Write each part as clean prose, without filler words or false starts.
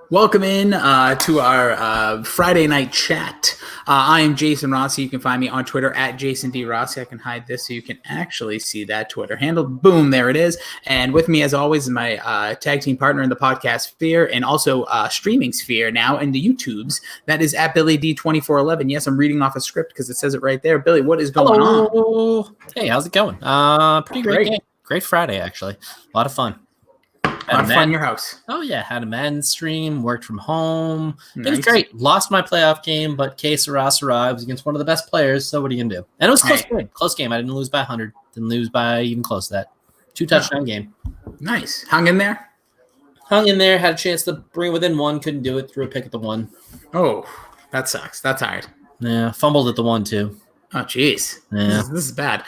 Welcome in to our Friday night chat. I am Jason Rossi. You can find me on Twitter at Jason D. Rossi. I can hide this so you can actually see that Twitter handle. Boom, there it is. And with me, as always, is my tag team partner in the podcast sphere and also streaming sphere now in the YouTubes. That is at Billy D2411. Yes, I'm reading off a script because it says it right there. Billy, what is going on? Hey, how's it going? Pretty great game. Great Friday, actually. A lot of fun. A lot of fun in your house. Oh, yeah. Had a Madden stream, worked from home. Nice. It was great. Lost my playoff game, but que sera, sera. I was against one of the best players, so what are you going to do? And it was close game. Close game. I didn't lose by 100. Didn't lose by even close to that. 2-touchdown game. Nice. Hung in there? Hung in there. Had a chance to bring it within one. Couldn't do it. Threw a pick at the one. Oh, that sucks. That's hard. Yeah. Fumbled at the one, too. Oh, jeez. Yeah. This is bad.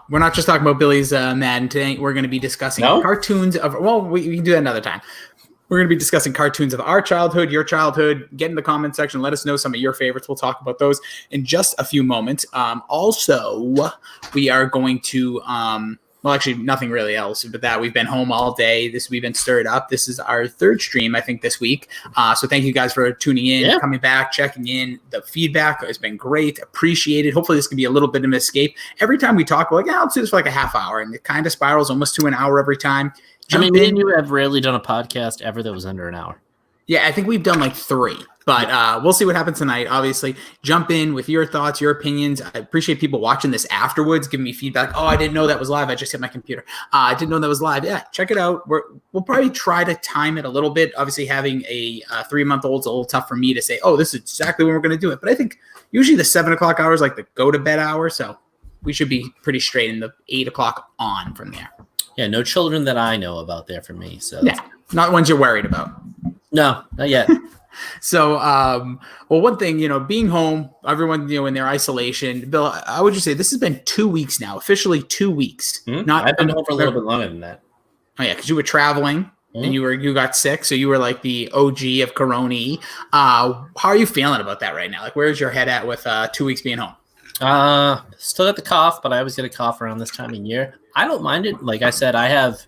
We're not just talking about Billy's Madden today. We're going to be discussing cartoons of – well, we can do that another time. We're going to be discussing cartoons of our childhood, your childhood. Get in the comment section. Let us know some of your favorites. We'll talk about those in just a few moments. Also, we are going to well, actually, nothing really else but that. We've been home all day. We've been stirred up. This is our third stream, I think, this week. So thank you guys for tuning in, coming back, checking in. The feedback has been great. Appreciated. Hopefully, this can be a little bit of an escape. Every time we talk, we're like, let's do this for like a half hour. And it kind of spirals almost to an hour every time. Me and you have rarely done a podcast ever that was under an hour. Yeah, I think we've done like 3. But we'll see what happens tonight. Obviously, jump in with your thoughts, your opinions. I appreciate people watching this afterwards, giving me feedback. Oh, I didn't know that was live. I just hit my computer. I didn't know that was live. Yeah, check it out. We'll probably try to time it a little bit. Obviously, having a 3-month-old is a little tough for me to say, oh, this is exactly when we're going to do it. But I think usually the 7 o'clock hour is like the go-to-bed hour. So we should be pretty straight in the 8 o'clock on from there. Yeah, no children that I know about there for me. So yeah, not ones you're worried about. No, not yet. So, well, one thing, being home, everyone, in their isolation. Bill, I would just say this has been 2 weeks now, officially 2 weeks. I've been home for a little bit longer than that. Oh yeah, because you were traveling and you got sick, so you were like the OG of Corona. How are you feeling about that right now? Like, where's your head at with 2 weeks being home? Still got the cough, but I always get a cough around this time of year. I don't mind it. Like I said, I have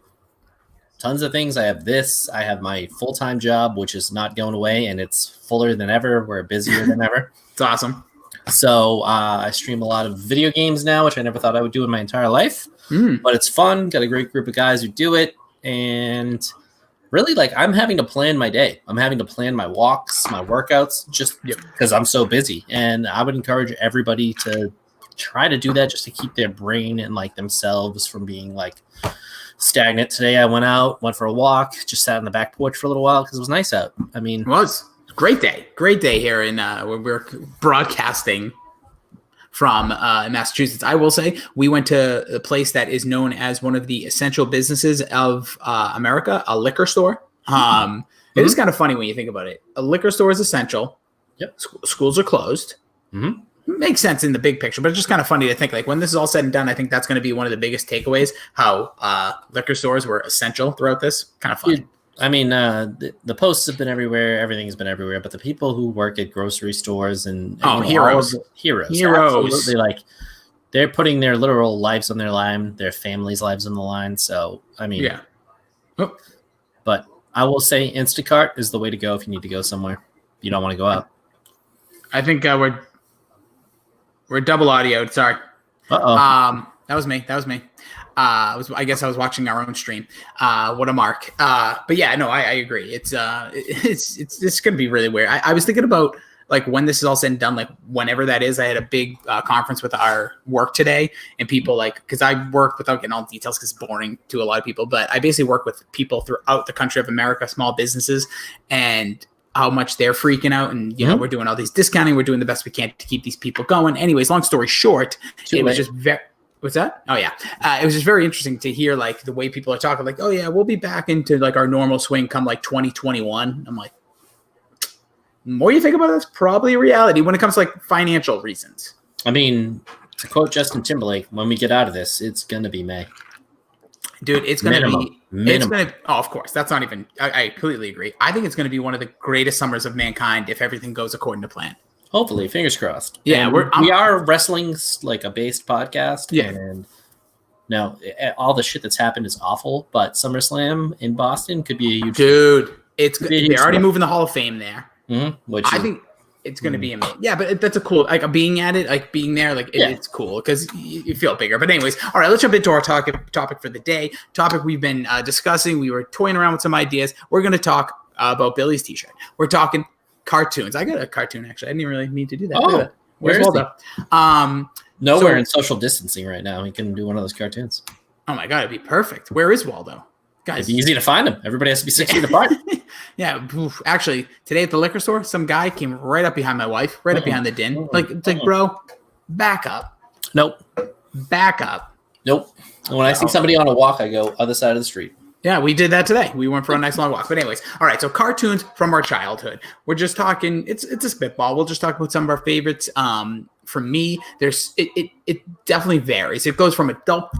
tons of things. I have this. I have my full-time job, which is not going away, and it's fuller than ever. We're busier than ever. It's awesome. So I stream a lot of video games now, which I never thought I would do in my entire life. But it's fun. Got a great group of guys who do it. And really, I'm having to plan my day. I'm having to plan my walks, my workouts, just because I'm so busy. And I would encourage everybody to try to do that just to keep their brain and themselves from being stagnant. Today I went for a walk, just sat on the back porch for a little while because it was nice out. I mean, it was great day here in when we're broadcasting from Massachusetts. I will say we went to a place that is known as one of the essential businesses of America, a liquor store. It is kind of funny when you think about it. A liquor store is essential. Yep. Schools are closed. Makes sense in the big picture, but it's just kind of funny to think when this is all said and done, I think that's going to be one of the biggest takeaways, how liquor stores were essential throughout this. Kind of funny. I mean, the posts have been everywhere. Everything has been everywhere, but the people who work at grocery stores and heroes. Absolutely, they're putting their literal lives on their line, their families' lives on the line. So, I mean, but I will say Instacart is the way to go if you need to go somewhere. You don't want to go out. I think we're double audioed. Sorry. That was me. I guess I was watching our own stream. What a mark. But yeah, no, I agree. It's going to be really weird. I was thinking about when this is all said and done, whenever that is. I had a big conference with our work today, and people because I work without getting all the details because it's boring to a lot of people, but I basically work with people throughout the country of America, small businesses, and how much they're freaking out. And, we're doing all these discounting. We're doing the best we can to keep these people going. Anyways, long story short, it was just very, what's that? Oh yeah. It was just very interesting to hear the way people are talking, oh yeah, we'll be back into our normal swing come 2021. I'm like, the more you think about it, that's probably a reality when it comes to financial reasons. I mean, to quote Justin Timberlake, when we get out of this, it's going to be May. Dude, it's going to be minimum. It's going to. Oh, of course. That's not even. I completely agree. I think it's going to be one of the greatest summers of mankind if everything goes according to plan. Hopefully, fingers crossed. Yeah, we are wrestling a based podcast, and No, all the shit that's happened is awful, but SummerSlam in Boston could be a huge dude. They're already moving the Hall of Fame there. I think it's going to be amazing. Yeah, but that's a cool, like being at it, like being there, like it's cool because you feel bigger. But anyways, all right, let's jump into our topic for the day. Topic we've been discussing. We were toying around with some ideas. We're going to talk about Billy's t-shirt. We're talking cartoons. I got a cartoon actually. I didn't really mean to do that. Oh, where's Waldo? Nowhere in social distancing right now. He can do one of those cartoons. Oh my god, it'd be perfect. Where is Waldo? Guys, it'd be easy to find him. Everybody has to be 6 feet apart. Yeah, actually, today at the liquor store, some guy came right up behind my wife, right up behind the din. It's like, bro, back up. Nope. Back up. Nope. And when I see somebody on a walk, I go other side of the street. Yeah, we did that today. We went for a nice long walk. But anyways, all right. So cartoons from our childhood. We're just talking. It's a spitball. We'll just talk about some of our favorites. For me, it definitely varies. It goes from adult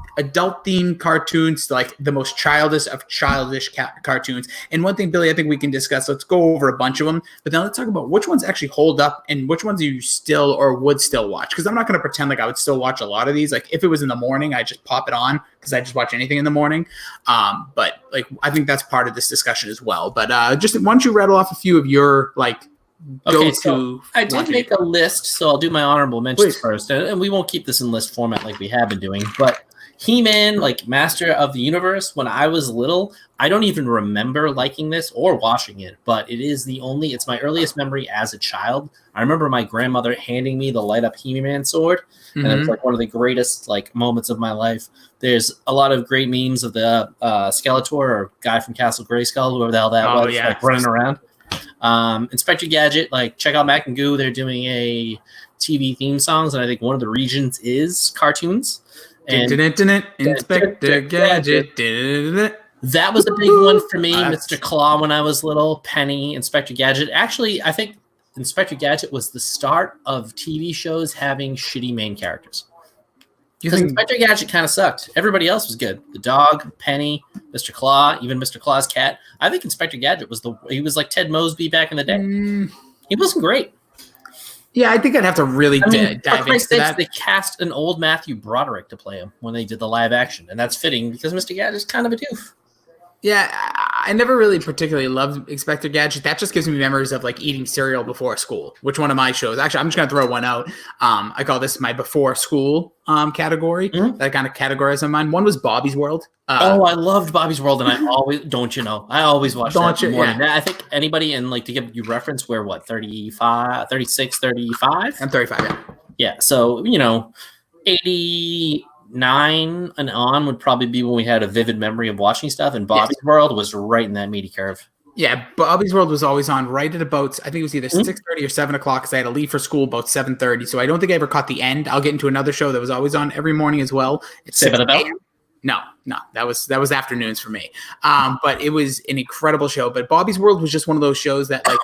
themed cartoons to like the most childish of childish cartoons. And one thing, Billy, I think we can discuss. Let's go over a bunch of them, but then let's talk about which ones actually hold up and which ones you still or would still watch. Because I'm not going to pretend like I would still watch a lot of these. Like if it was in the morning, I just pop it on because I just watch anything in the morning. But like I think that's part of this discussion as well. But just why don't you rattle off a few of your like. Okay, so I did make a list, so I'll do my honorable mentions first, and we won't keep this in list format like we have been doing. But He-Man, like Master of the Universe, when I was little, I don't even remember liking this or watching it, but it's my earliest memory as a child. I remember my grandmother handing me the light-up He-Man sword, and it was like one of the greatest like moments of my life. There's a lot of great memes of the Skeletor or guy from Castle Grayskull, whoever the hell that was, like running around. Inspector Gadget, like check out Mac and Goo. They're doing a TV theme songs, and I think one of the regions is cartoons. And Inspector Gadget. That was a big one for me. Mr. Claw when I was little. Penny, Inspector Gadget. Actually, I think Inspector Gadget was the start of TV shows having shitty main characters. Because Inspector Gadget kind of sucked. Everybody else was good. The dog, Penny, Mr. Claw, even Mr. Claw's cat. I think Inspector Gadget he was like Ted Mosby back in the day. He wasn't great. Yeah, I think I'd have to really dive into that. They cast an old Matthew Broderick to play him when they did the live action. And that's fitting because Mr. Gadget's kind of a doof. Yeah, I never really particularly loved Inspector Gadget. That just gives me memories of like eating cereal before school, which one of my shows. Actually, I'm just going to throw one out. I call this my before school category. That kind of categorized in mine. One was Bobby's World. I loved Bobby's World, and I always watched that in the morning. Yeah. I think anybody, and like to give you reference, we're 35, 36, 35? I'm 35, yeah. Yeah, so, 89 and on would probably be when we had a vivid memory of watching stuff, and Bobby's World was right in that meaty curve. Yeah, Bobby's World was always on right at about, I think it was either 6:30 or 7 o'clock because I had to leave for school about 7:30. So I don't think I ever caught the end. I'll get into another show that was always on every morning as well. It's 7 about? No, that was afternoons for me. But it was an incredible show. But Bobby's World was just one of those shows that like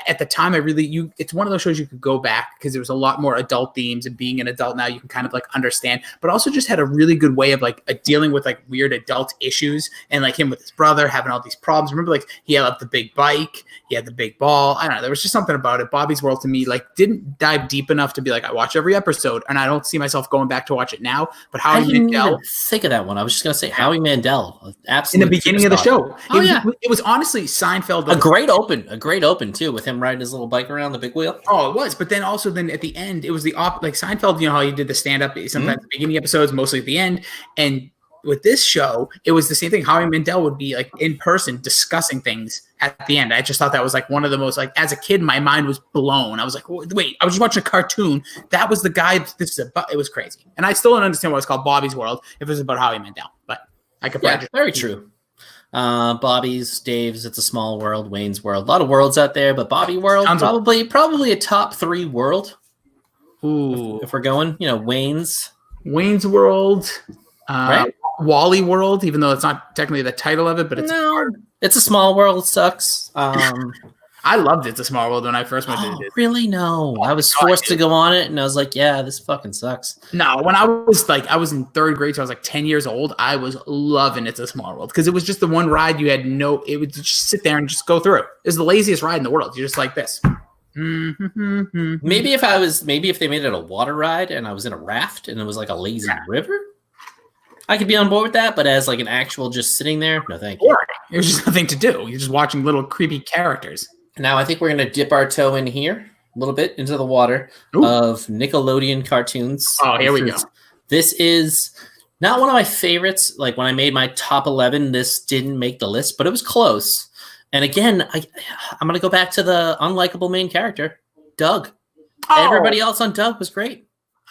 at the time, it's one of those shows you could go back because there was a lot more adult themes, and being an adult now, you can kind of like understand, but also just had a really good way of like dealing with like weird adult issues, and like him with his brother having all these problems. Remember, like he had the big bike, he had the big ball. I don't know. There was just something about it. Bobby's World to me, like didn't dive deep enough to be like, I watch every episode, and I don't see myself going back to watch it now. But Howie Mandel, think of that one. I was just going to say Howie Mandel, absolutely in the beginning of the show. It was honestly Seinfeld. A great open too, with him riding his little bike around the big wheel. Oh, it was. But then also at the end, it was like Seinfeld, you know how he did the stand-up sometimes at the beginning episodes, mostly at the end. And with this show, it was the same thing. Howie Mandel would be like in person discussing things at the end. I just thought that was like one of the most, like as a kid, my mind was blown. I was like, wait, I was just watching a cartoon. That was the guy this is about. It was crazy. And I still don't understand why it's called Bobby's World if it was about Howie Mandel. But I could very true. Bobby's, Dave's, It's a Small World, Wayne's World. A lot of worlds out there, but Bobby World, probably a top 3 world. Ooh. If we're going, Wayne's World, right? Wally World, even though it's not technically the title of it, but It's a Small World sucks. I loved It's a Small World when I first went to it. Really? No. I was forced to go on it, and I was like, yeah, this fucking sucks. No, when I was in 3rd grade, so I was like 10 years old, I was loving It's a Small World because it was just the one ride you had it would just sit there and just go through. It was the laziest ride in the world. You're just like this. Maybe if they made it a water ride and I was in a raft and it was like a lazy river. I could be on board with that, but as like an actual just sitting there, no thank you. There's just nothing to do. You're just watching little creepy characters. Now I think we're gonna dip our toe in here a little bit into the water of Nickelodeon cartoons. Oh, here we go. This is not one of my favorites. Like when I made my top 11, this didn't make the list, but it was close. And again, I'm gonna go back to the unlikable main character, Doug. Oh. Everybody else on Doug was great.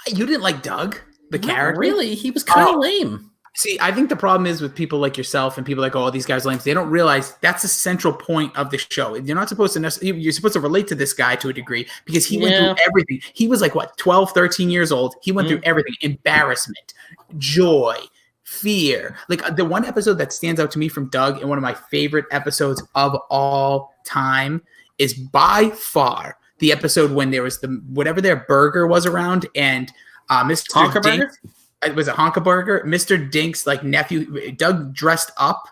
You didn't like Doug, the character? Really? He was kind of lame. See, I think the problem is with people like yourself and people like, oh, these guys are lame. They don't realize that's the central point of the show. You're not supposed to you're supposed to relate to this guy to a degree because he went through everything. He was like, what, 12, 13 years old. He went through everything. Embarrassment, joy, fear. Like the one episode that stands out to me from Doug and one of my favorite episodes of all time is by far the episode when there was whatever their burger was around and Mr. Dinks, it was a Honka Burger. Mr. Dink's like nephew, Doug dressed up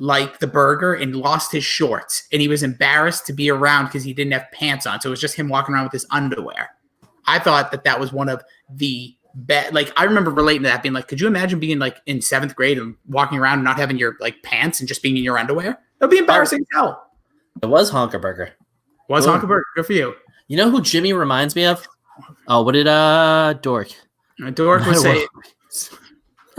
like the burger and lost his shorts, and he was embarrassed to be around because he didn't have pants on. So it was just him walking around with his underwear. I thought that was one of the best. Like I remember relating to that, being like, could you imagine being like in 7th grade and walking around and not having your like pants and just being in your underwear? That'd be embarrassing as hell. It was Honka Burger. Honka Burger. Good for you. You know who Jimmy reminds me of? Oh, what did Dork? Dork would say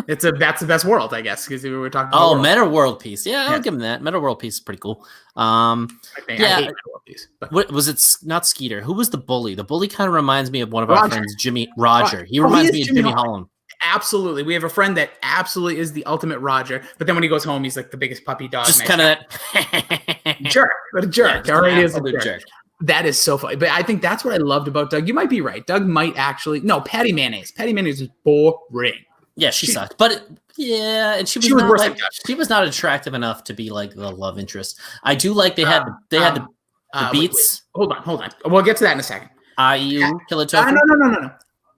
that's the best world, I guess, because we were talking about Meta World Peace. Yeah, I'll give him that. Meta World Peace is pretty cool. I hate Meta World Peace. What was it? Not Skeeter. Who was the bully? The bully kind of reminds me of one of our friends, Roger. He reminds me of Jimmy Holland. Absolutely. We have a friend that absolutely is the ultimate Roger, but then when he goes home, he's like the biggest puppy dog. Just kind of that jerk. What a jerk. Yeah, already is a jerk. That is so funny. But I think that's what I loved about Doug. You might be right. Doug might actually... No, Patty Mayonnaise. Patty Mayonnaise is boring. Yeah, she sucked. But and she was not like, she was not attractive enough to be like the love interest. I do like they had the beats. Wait. Hold on. We'll get to that in a second. IU Killer Tofu. No.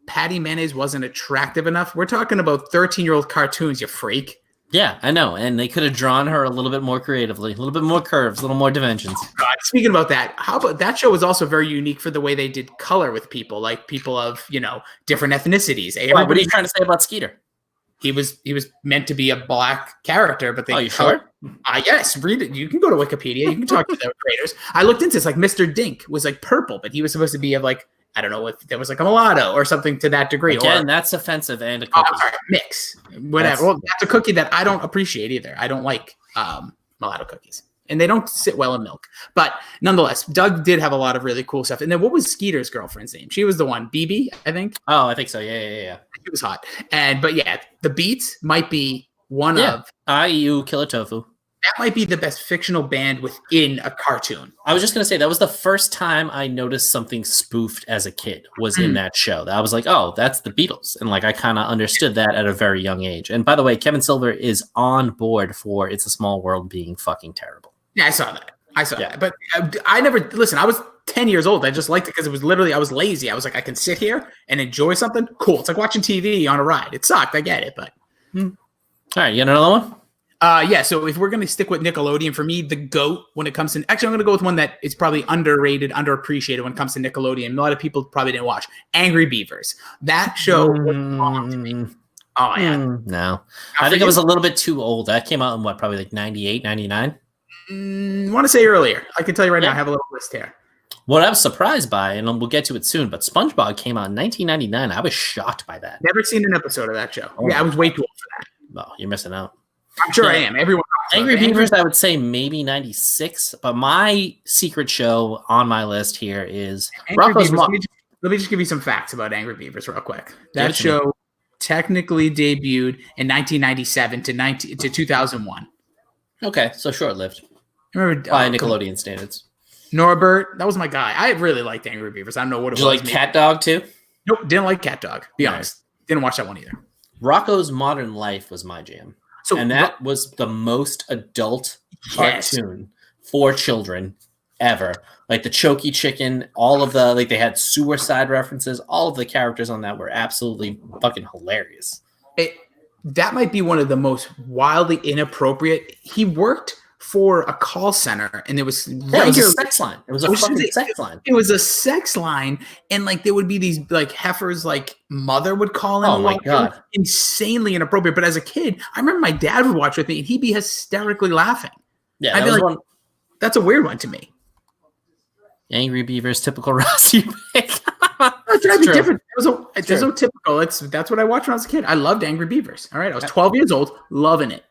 Patty Mayonnaise wasn't attractive enough. We're talking about 13-year-old cartoons, you freak. Yeah, I know. And they could have drawn her a little bit more creatively, a little bit more curves, a little more dimensions. God, speaking about that, how about that show was also very unique for the way they did color with people, like people of, different ethnicities. What are you trying to say about Skeeter? He was meant to be a black character, but they... Oh, you sure? Yes, read it. You can go to Wikipedia. You can talk to the creators. I looked into this. Like Mr. Dink was like purple, but he was supposed to be of like, I don't know if there was like a mulatto or something to that degree. Again, that's offensive and a cookie. Mix. Whatever. That's a cookie that I don't appreciate either. I don't like mulatto cookies. And they don't sit well in milk. But nonetheless, Doug did have a lot of really cool stuff. And then what was Skeeter's girlfriend's name? She was the one, BB, I think. Oh, I think so. Yeah. She was hot. But yeah, the Beats might be one of... IU Killer Tofu. That might be the best fictional band within a cartoon. I was just going to say, that was the first time I noticed something spoofed as a kid was in that show. I was like, oh, that's the Beatles. And like, I kind of understood that at a very young age. And by the way, Kevin Silver is on board for It's a Small World being fucking terrible. Yeah, I saw that. But I never, listen, I was 10 years old. I just liked it because it was literally, I was lazy. I was like, I can sit here and enjoy something. Cool. It's like watching TV on a ride. It sucked. I get it, but. All right, you got another one? Yeah, so if we're going to stick with Nickelodeon, for me, the GOAT when it comes to... Actually, I'm going to go with one that is probably underrated, underappreciated when it comes to Nickelodeon. A lot of people probably didn't watch. Angry Beavers. That show was awesome to me. Oh, yeah. No. I think it was a little bit too old. That came out in what, probably like 98, 99? I want to say earlier. I can tell you right now, I have a little list here. What I was surprised by, and we'll get to it soon, but SpongeBob came out in 1999. I was shocked by that. Never seen an episode of that show. Yeah, I was way too old for that. No, you're missing out. I'm sure I am. Everyone. Angry Beavers, I would say maybe 96, but my secret show on my list here is Rocko's Mom. Let me just give you some facts about Angry Beavers real quick. That show technically debuted in 1997 to 2001. Okay, so short-lived. Remember by Nickelodeon standards. Norbert, that was my guy. I really liked Angry Beavers. I don't know what it was. Did you like Cat Dog too? Nope, didn't like Cat Dog. Be honest, didn't watch that one either. Rocko's Modern Life was my jam. And that was the most adult cartoon for children ever. Like the Chokey Chicken, all of the, like they had suicide references. All of the characters on that were absolutely fucking hilarious. That might be one of the most wildly inappropriate. He worked for a call center, and there was it was a sex line. It was a fucking sex line. It was a sex line, and like there would be these like heifers, like mother would call in. Oh my god, insanely inappropriate. But as a kid, I remember my dad would watch with me, and he'd be hysterically laughing. Yeah, I'd be like, that's a weird one to me. Angry Beavers, typical Rossi pick. It's different. There's no typical. That's what I watched when I was a kid. I loved Angry Beavers. All right, I was 12 years old, loving it.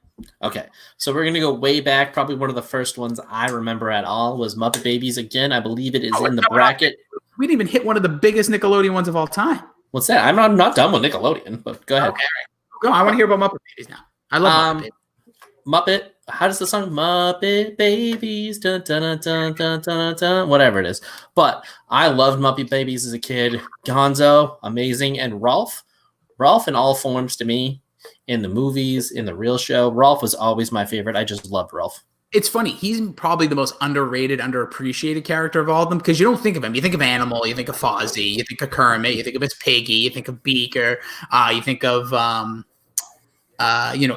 Okay, so we're going to go way back. Probably one of the first ones I remember at all was Muppet Babies again. I believe it is in the bracket. We didn't even hit one of the biggest Nickelodeon ones of all time. What's that? I'm not done with Nickelodeon, but go ahead. Okay, right. Go. I want to hear about Muppet Babies now. I love Muppet. Muppet. How does the song Muppet Babies? Dun, dun, dun, dun, dun, dun, dun, whatever it is. But I loved Muppet Babies as a kid. Gonzo, amazing. And Rolf in all forms to me. In the movies, in the real show, Rolf was always my favorite. I just loved Rolf. It's funny. He's probably the most underrated, underappreciated character of all of them because you don't think of him. You think of Animal, you think of Fozzie, you think of Kermit, you think of Miss Piggy, you think of Beaker, you think of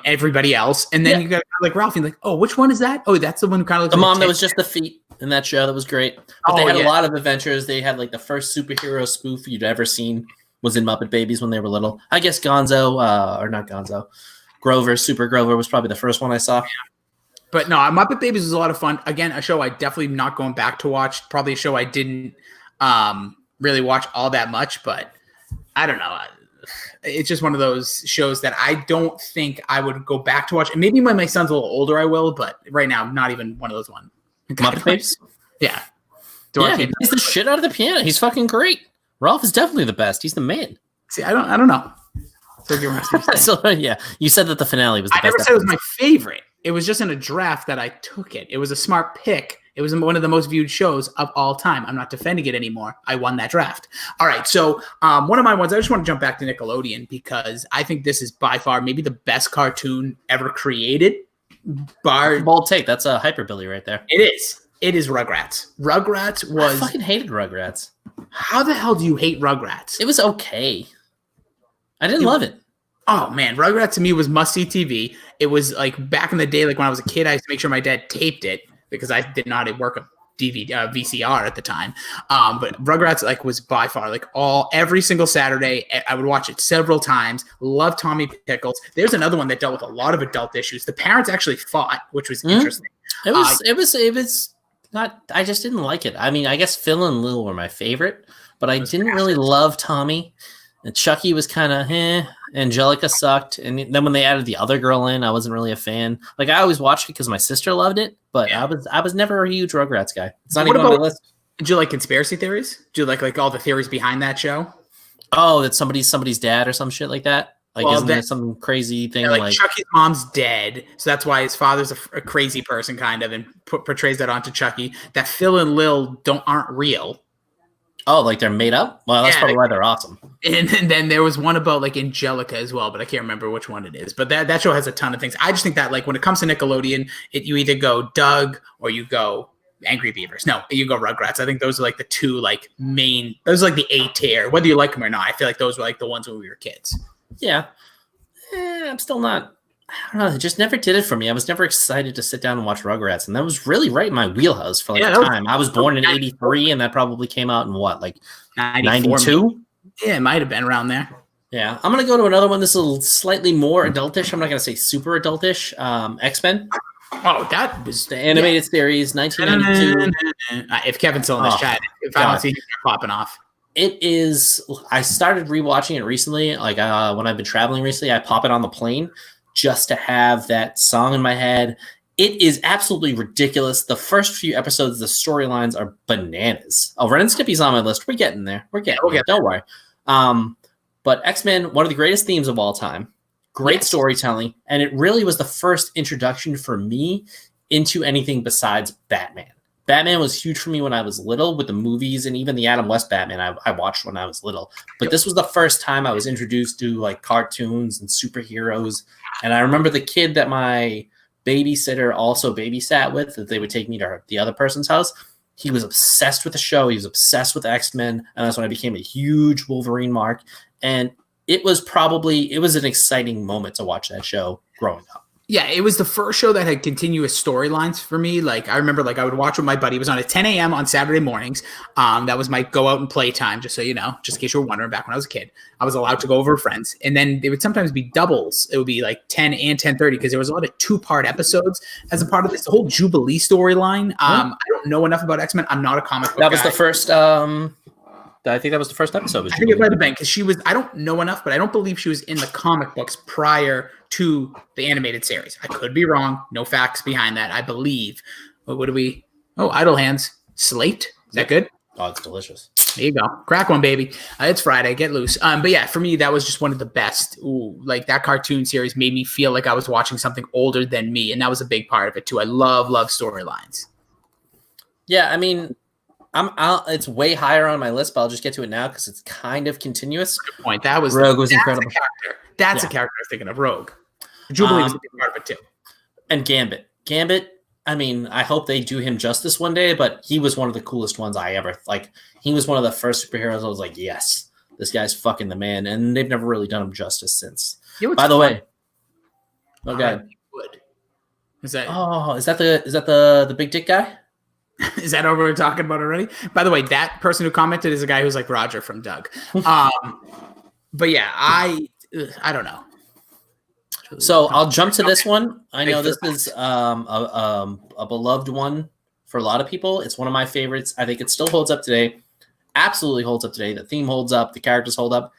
everybody else, and then you got like Ralph. You're like, oh, which one is that? Oh, that's the one who kind of looks the like mom that was just the feet in that show. That was great. But they had a lot of adventures. They had like the first superhero spoof you'd ever seen. Was in Muppet Babies when they were little. I guess Gonzo, or not Gonzo, Grover, Super Grover was probably the first one I saw. Yeah. But no, Muppet Babies was a lot of fun. Again, a show I definitely not going back to watch. Probably a show I didn't really watch all that much, but I don't know. It's just one of those shows that I don't think I would go back to watch. And maybe when my son's a little older, I will, but right now, not even one of those ones. Muppet Babies? Yeah. He plays the shit out of the piano. He's fucking great. Ralph is definitely the best. He's the man. See, I don't know. So yeah, you said that the finale was the best. I never said it was my favorite. It was just in a draft that I took it. It was a smart pick. It was one of the most viewed shows of all time. I'm not defending it anymore. I won that draft. All right, so one of my ones, I just want to jump back to Nickelodeon because I think this is by far maybe the best cartoon ever created. Bold take. That's a hyperbilly right there. It is. It is Rugrats. Rugrats was... I fucking hated Rugrats. How the hell do you hate Rugrats? It was okay. I didn't love it. Oh, man. Rugrats to me was must-see TV. It was like back in the day, like when I was a kid, I used to make sure my dad taped it because I did not work a VCR at the time. But Rugrats like was by far like every single Saturday. I would watch it several times. Love Tommy Pickles. There's another one that dealt with a lot of adult issues. The parents actually fought, which was interesting. It was not. I just didn't like it. I mean, I guess Phil and Lil were my favorite, but I didn't really love Tommy. And Chucky was kind of Angelica sucked, and then when they added the other girl in, I wasn't really a fan. Like I always watched it because my sister loved it, but I was never a huge Rugrats guy. It's not even on my list. Did you like conspiracy theories? Do you like all the theories behind that show? Oh, that somebody's dad or some shit like that. Like, isn't there some crazy thing like Chucky's mom's dead, so that's why his father's a crazy person, kind of, and portrays that onto Chucky. That Phil and Lil aren't real. Oh, like they're made up? Well, that's probably why they're awesome. And then there was one about like Angelica as well, but I can't remember which one it is. But that show has a ton of things. I just think that like when it comes to Nickelodeon, you either go Doug or you go Angry Beavers. No, you go Rugrats. I think those are like the two like main. Those are like the A tier. Whether you like them or not, I feel like those were like the ones when we were kids. Yeah. I'm still not. I don't know. It just never did it for me. I was never excited to sit down and watch Rugrats, and that was really right in my wheelhouse for like a time. I was born in '83, and that probably came out in what, like '92? Yeah, it might have been around there. Yeah, I'm gonna go to another one. This is slightly more adultish. I'm not gonna say super adultish. X-Men. Oh, that was the animated series, 1992. If Kevin's still in this chat, if I don't see him popping off. It is. I started rewatching it recently. Like when I've been traveling recently, I pop it on the plane just to have that song in my head. It is absolutely ridiculous. The first few episodes, the storylines are bananas. Oh, Ren and Stimpy's on my list. We're getting there. We're getting there. Don't worry. But X-Men, one of the greatest themes of all time. Great storytelling. And it really was the first introduction for me into anything besides Batman. Batman was huge for me when I was little with the movies, and even the Adam West Batman I watched when I was little. But this was the first time I was introduced to like cartoons and superheroes. And I remember the kid that my babysitter also babysat with, that they would take me to the other person's house. He was obsessed with the show. He was obsessed with X-Men. And that's when I became a huge Wolverine mark. And it was an exciting moment to watch that show growing up. Yeah, it was the first show that had continuous storylines for me. Like I remember, like I would watch with my buddy. It was on at 10 a.m. on Saturday mornings. That was my go out and play time. Just so you know, just in case you were wondering. Back when I was a kid, I was allowed to go over with friends, and then they would sometimes be doubles. It would be like 10 and 10:30 because there was a lot of 2-part episodes as a part of this. The whole Jubilee storyline. I don't know enough about X-Men. I'm not a comic book That was guy. the first. I think that was the first episode. I think it might have been because she was. I don't know enough, but I don't believe she was in the comic books prior to the animated series. I could be wrong. No facts behind that. I believe. What do we? Oh, Idle Hands Slate. Is that good? Oh, it's delicious. There you go. Crack one, baby. It's Friday. Get loose. But yeah, for me, that was just one of the best. Ooh, like that cartoon series made me feel like I was watching something older than me, and that was a big part of it too. I love storylines. Yeah, I mean. It's way higher on my list, but I'll just get to it now because it's kind of continuous. Good point. That was Rogue was incredible. That's a character I was thinking of. Rogue. Jubilee was a big part of it too. And Gambit. I mean, I hope they do him justice one day, but he was one of the coolest ones I ever like. He was one of the first superheroes. I was like, yes, this guy's fucking the man, and they've never really done him justice since. By the way, okay, is that the big dick guy? Is that what we're talking about already? By the way, that person who commented is a guy who's like Roger from Doug. But yeah, I don't know. So I'll jump to this one. I know this is a beloved one for a lot of people. It's one of my favorites. I think it still holds up today. Absolutely holds up today. The theme holds up. The characters hold up.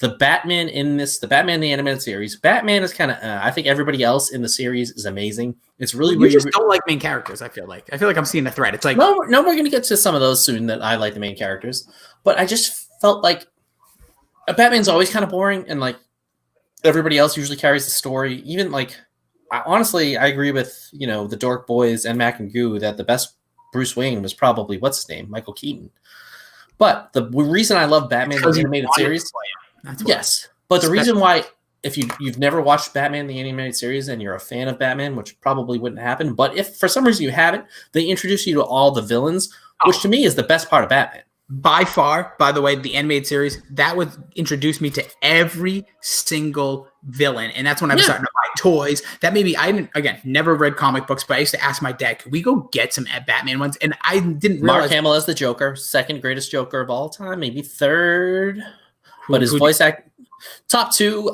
The Batman the animated series. Batman is kind of, I think everybody else in the series is amazing. It's really you just don't like main characters. I feel like I'm seeing a thread. It's like no, we're going to get to some of those soon that I like the main characters, but I just felt like Batman's always kind of boring, and like everybody else usually carries the story. Even like, honestly, I agree with the Dork Boys and Mac and Goo that the best Bruce Wayne was probably what's his name, Michael Keaton. But the reason I love Batman the animated series. Yes, but the reason why, if you've never watched Batman the animated series and you're a fan of Batman, which probably wouldn't happen, but if for some reason you haven't, they introduce you to all the villains, which to me is the best part of Batman. By far, by the way, the animated series, that would introduce me to every single villain. And that's when I was starting to buy toys. That maybe never read comic books, but I used to ask my dad, could we go get some Batman ones? And I didn't realize. Mark Hamill as the Joker, second greatest Joker of all time, maybe third. But his voice act, top two.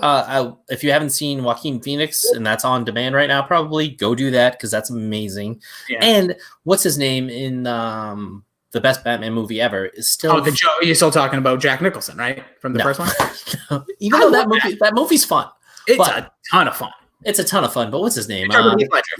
If you haven't seen Joaquin Phoenix, and that's on demand right now, probably go do that because that's amazing. Yeah. And what's his name in the best Batman movie ever is still. You're still talking about Jack Nicholson, right? From the first one. Even though that movie's fun. It's a ton of fun. It's a ton of fun. But what's his name?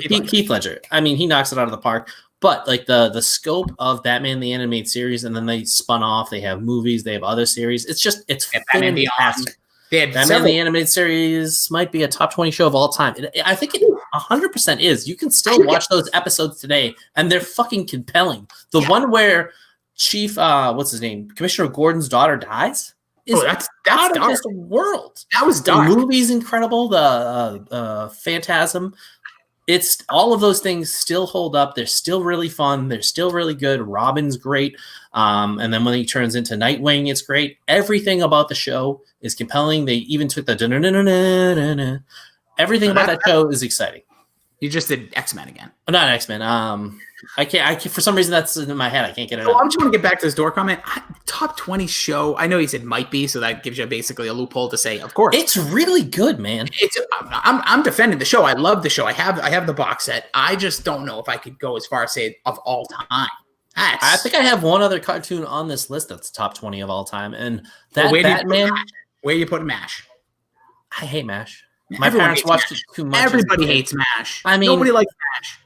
Heath Ledger. I mean, he knocks it out of the park. But like the scope of Batman the animated series, and then they spun off. They have movies. They have other series. It's fantastic. Batman the animated series might be a top 20 show of all time. I think it 100% is. You can still watch those episodes today, and they're fucking compelling. The one where Chief, what's his name, Commissioner Gordon's daughter dies. That's out of this world. That was dark. The movie's incredible. The Phantasm. It's all of those things still hold up. They're still really fun. They're still really good. Robin's great. And then when he turns into Nightwing, it's great. Everything about the show is compelling. They even took the everything about that show is exciting. You just did X-Men again. Not X-Men. I can't for some reason that's in my head. I can't get it out. I just want to get back to this door comment. Top 20 show. I know he said might be, so that gives you basically a loophole to say, of course. It's really good, man. I'm defending the show. I love the show. I have the box set. I just don't know if I could go as far as say of all time. I think I have one other cartoon on this list that's top 20 of all time, and that Batman. Where you put MASH? I hate MASH. My parents watched it too much. Everybody hates MASH. I mean, nobody likes MASH.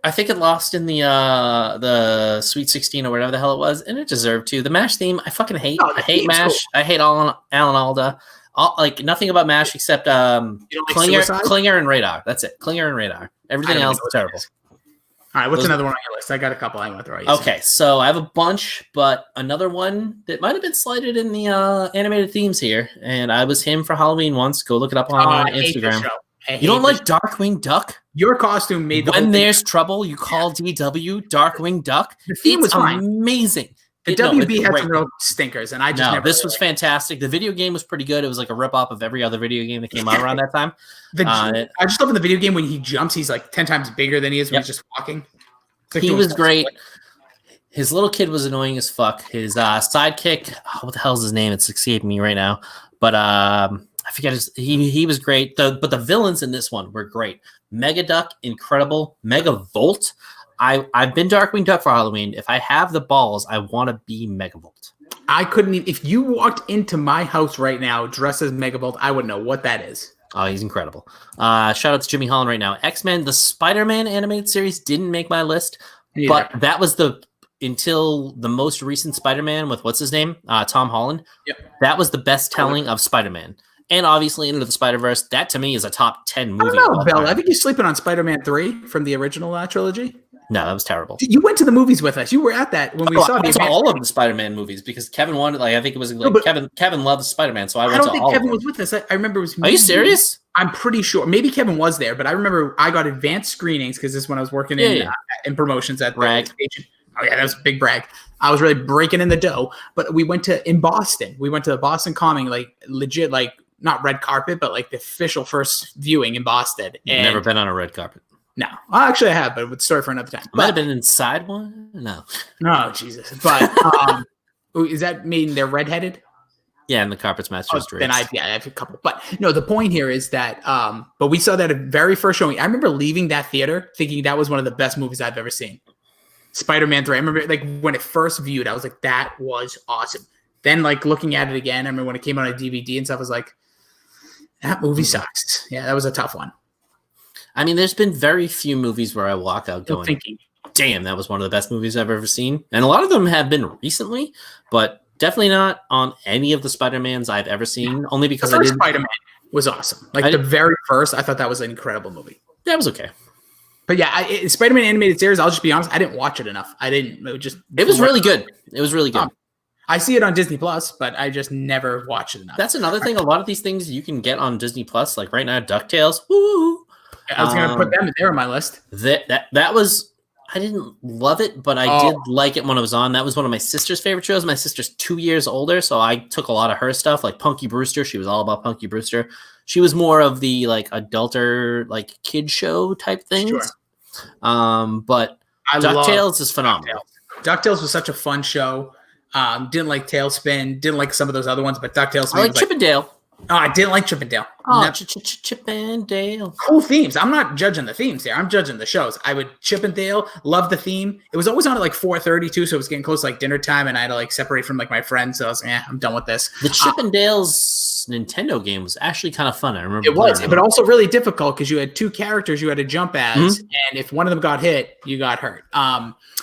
I think it lost in the Sweet 16 or whatever the hell it was, and it deserved to. The MASH theme, I fucking hate. I hate MASH. Cool. I hate Alan Alda. Like nothing about MASH except Klinger and Radar. That's it. Klinger and Radar. Everything else is terrible. All right, what's another one on your list? I got a couple I want to throw you. Okay, so I have a bunch, but another one that might have been slighted in the animated themes here, and I was him for Halloween once. Go look it up on Instagram. You don't like Darkwing Duck? Your costume made the When there's trouble, you call DW Darkwing Duck. The theme was fine. Amazing. The WB had some real stinkers, and I just never. This was fantastic. The video game was pretty good. It was like a ripoff of every other video game that came out around that time. I just love in the video game when he jumps, he's like 10 times bigger than he is when he's just walking. Like he was great. His little kid was annoying as fuck. His sidekick, what the hell is his name? It's escaping me right now. But I forget he was great. But the villains in this one were great. Mega Duck, incredible. Mega Volt. I've been Darkwing Duck for Halloween. If I have the balls, I want to be Megavolt. I couldn't even, if you walked into my house right now dressed as Megavolt, I wouldn't know what that is. Oh, he's incredible. Shout out to Jimmy Holland right now. X-Men, the Spider-Man animated series didn't make my list, but that was until the most recent Spider-Man with what's his name? Tom Holland. Yep. That was the best telling of Spider-Man. And obviously Into the Spider-Verse, that to me is a top 10 movie. I don't know, Bill. I think you're sleeping on Spider-Man 3 from the original trilogy. No, that was terrible. You went to the movies with us. You were at that when we saw all of the Spider-Man movies because Kevin wanted. I think it was Kevin loves Spider-Man, so I went to all. I don't think Kevin was with us. I remember it was. Are you serious? I'm pretty sure. Maybe Kevin was there, but I remember I got advanced screenings because this is when I was working in promotions at the station. Oh yeah, that was a big brag. I was really breaking in the dough. But we went in Boston. We went to the Boston Comic, like legit, like not red carpet, but like the official first viewing in Boston. You've never been on a red carpet. No, well, actually I have, but it's a story for another time. Might have been inside one. No. Oh Jesus! But does that mean they're redheaded? Yeah, and the carpets match those drapes. Then I have a couple. But no, the point here is that but we saw that at very first showing. I remember leaving that theater thinking that was one of the best movies I've ever seen. Spider-Man 3. I remember like when it first viewed, I was like, that was awesome. Then like looking at it again, I remember when it came out on DVD and stuff, I was like, that movie sucks. Yeah, that was a tough one. I mean, there's been very few movies where I walk out going, damn, that was one of the best movies I've ever seen. And a lot of them have been recently, but definitely not on any of the Spider-Mans I've ever seen, only because the first Spider-Man was awesome. Like the very first, I thought that was an incredible movie. That was okay. But yeah, Spider-Man animated series, I'll just be honest, I didn't watch it enough. It was really good. It was really good. I see it on Disney Plus, but I just never watch it enough. That's another thing. A lot of these things you can get on Disney Plus, like right now, DuckTales. Woo! I was going to put them there on my list. That was, I didn't love it, but I did like it when it was on. That was one of my sister's favorite shows. My sister's 2 years older, so I took a lot of her stuff, like Punky Brewster. She was all about Punky Brewster. She was more of the like adulter, like kid show type things. Sure. But DuckTales is phenomenal. DuckTales was such a fun show. Didn't like Tailspin. Didn't like some of those other ones, but DuckTales. I like Chippendale. Oh, I didn't like Chippendale. Oh, Chippendale. Cool themes. I'm not judging the themes here. I'm judging the shows. I would Chippendale, love the theme. It was always on at like 4:30 too, so it was getting close to like dinner time, and I had to like separate from like my friends. So I was like, I'm done with this. The Chippendales Nintendo game was actually kind of fun. I remember it was, but also really difficult because you had two characters you had to jump as, and if one of them got hit, you got hurt.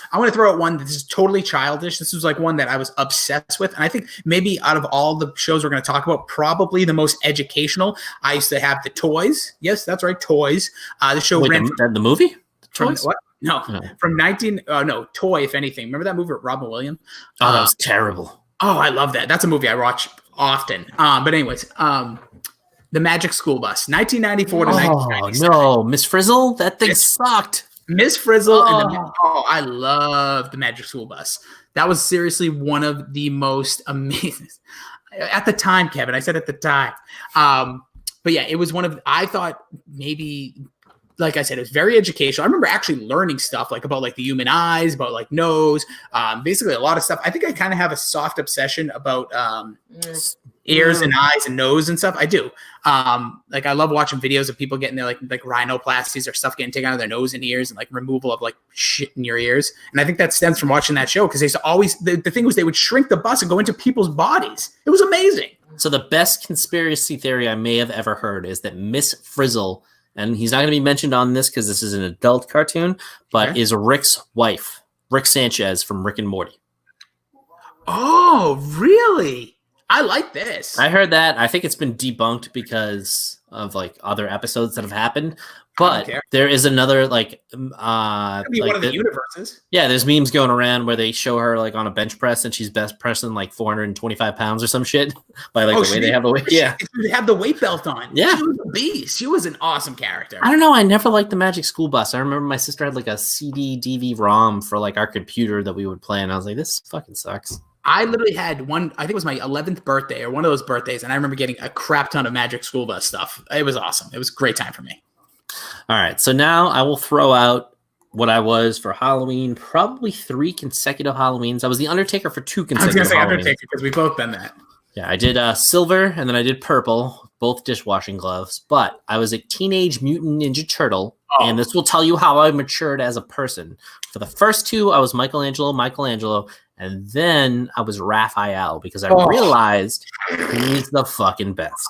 I want to throw out one that is totally childish. This was like one that I was obsessed with, and I think maybe out of all the shows we're going to talk about, probably the most educational. I used to have the Toys. Yes, that's right, Toys. The show ran the movie. Toys? What? No, from Toy. If anything, remember that movie with Robin Williams? Oh, that was terrible. Oh, I love that. That's a movie I watch often. But anyways, The Magic School Bus, 1994 to 1996. Oh no, Miss Frizzle, that thing sucked. Miss Frizzle I love The Magic School Bus. That was seriously one of the most amazing at the time, Kevin. I said at the time. But yeah, it was one of, I thought maybe, like I said, it was very educational. I remember actually learning stuff like about like the human eyes, about like nose, basically a lot of stuff. I think I kind of have a soft obsession about ears and eyes and nose and stuff. I do. Like I love watching videos of people getting their like rhinoplasties or stuff getting taken out of their nose and ears and like removal of like shit in your ears. And I think that stems from watching that show because they used to always, the thing was they would shrink the bus and go into people's bodies. It was amazing. So the best conspiracy theory I may have ever heard is that Miss Frizzle, and he's not going to be mentioned on this because this is an adult cartoon, but is Rick's wife, Rick Sanchez from Rick and Morty. Oh, really? I like this. I heard that. I think it's been debunked because of like other episodes that have happened. But there is another like could be one of the universes. Yeah, there's memes going around where they show her like on a bench press and she's best pressing like 425 pounds or some shit by like the way they have the weight. Yeah, they have the weight belt on. Yeah, she was a beast. She was an awesome character. I don't know. I never liked the Magic School Bus. I remember my sister had like a CD DV-ROM for like our computer that we would play, and I was like, this fucking sucks. I literally had one, I think it was my 11th birthday or one of those birthdays, and I remember getting a crap ton of Magic School Bus stuff. It was awesome. It was a great time for me. All right, so now I will throw out what I was for Halloween, probably 3 consecutive Halloweens. I was the Undertaker for 2 consecutive Halloweens. I was going to say Undertaker because we've both done that. Yeah, I did silver, and then I did purple, both dishwashing gloves. But I was a Teenage Mutant Ninja Turtle, and this will tell you how I matured as a person. For the first 2, I was Michelangelo, and then I was Raphael because I realized he's the fucking best.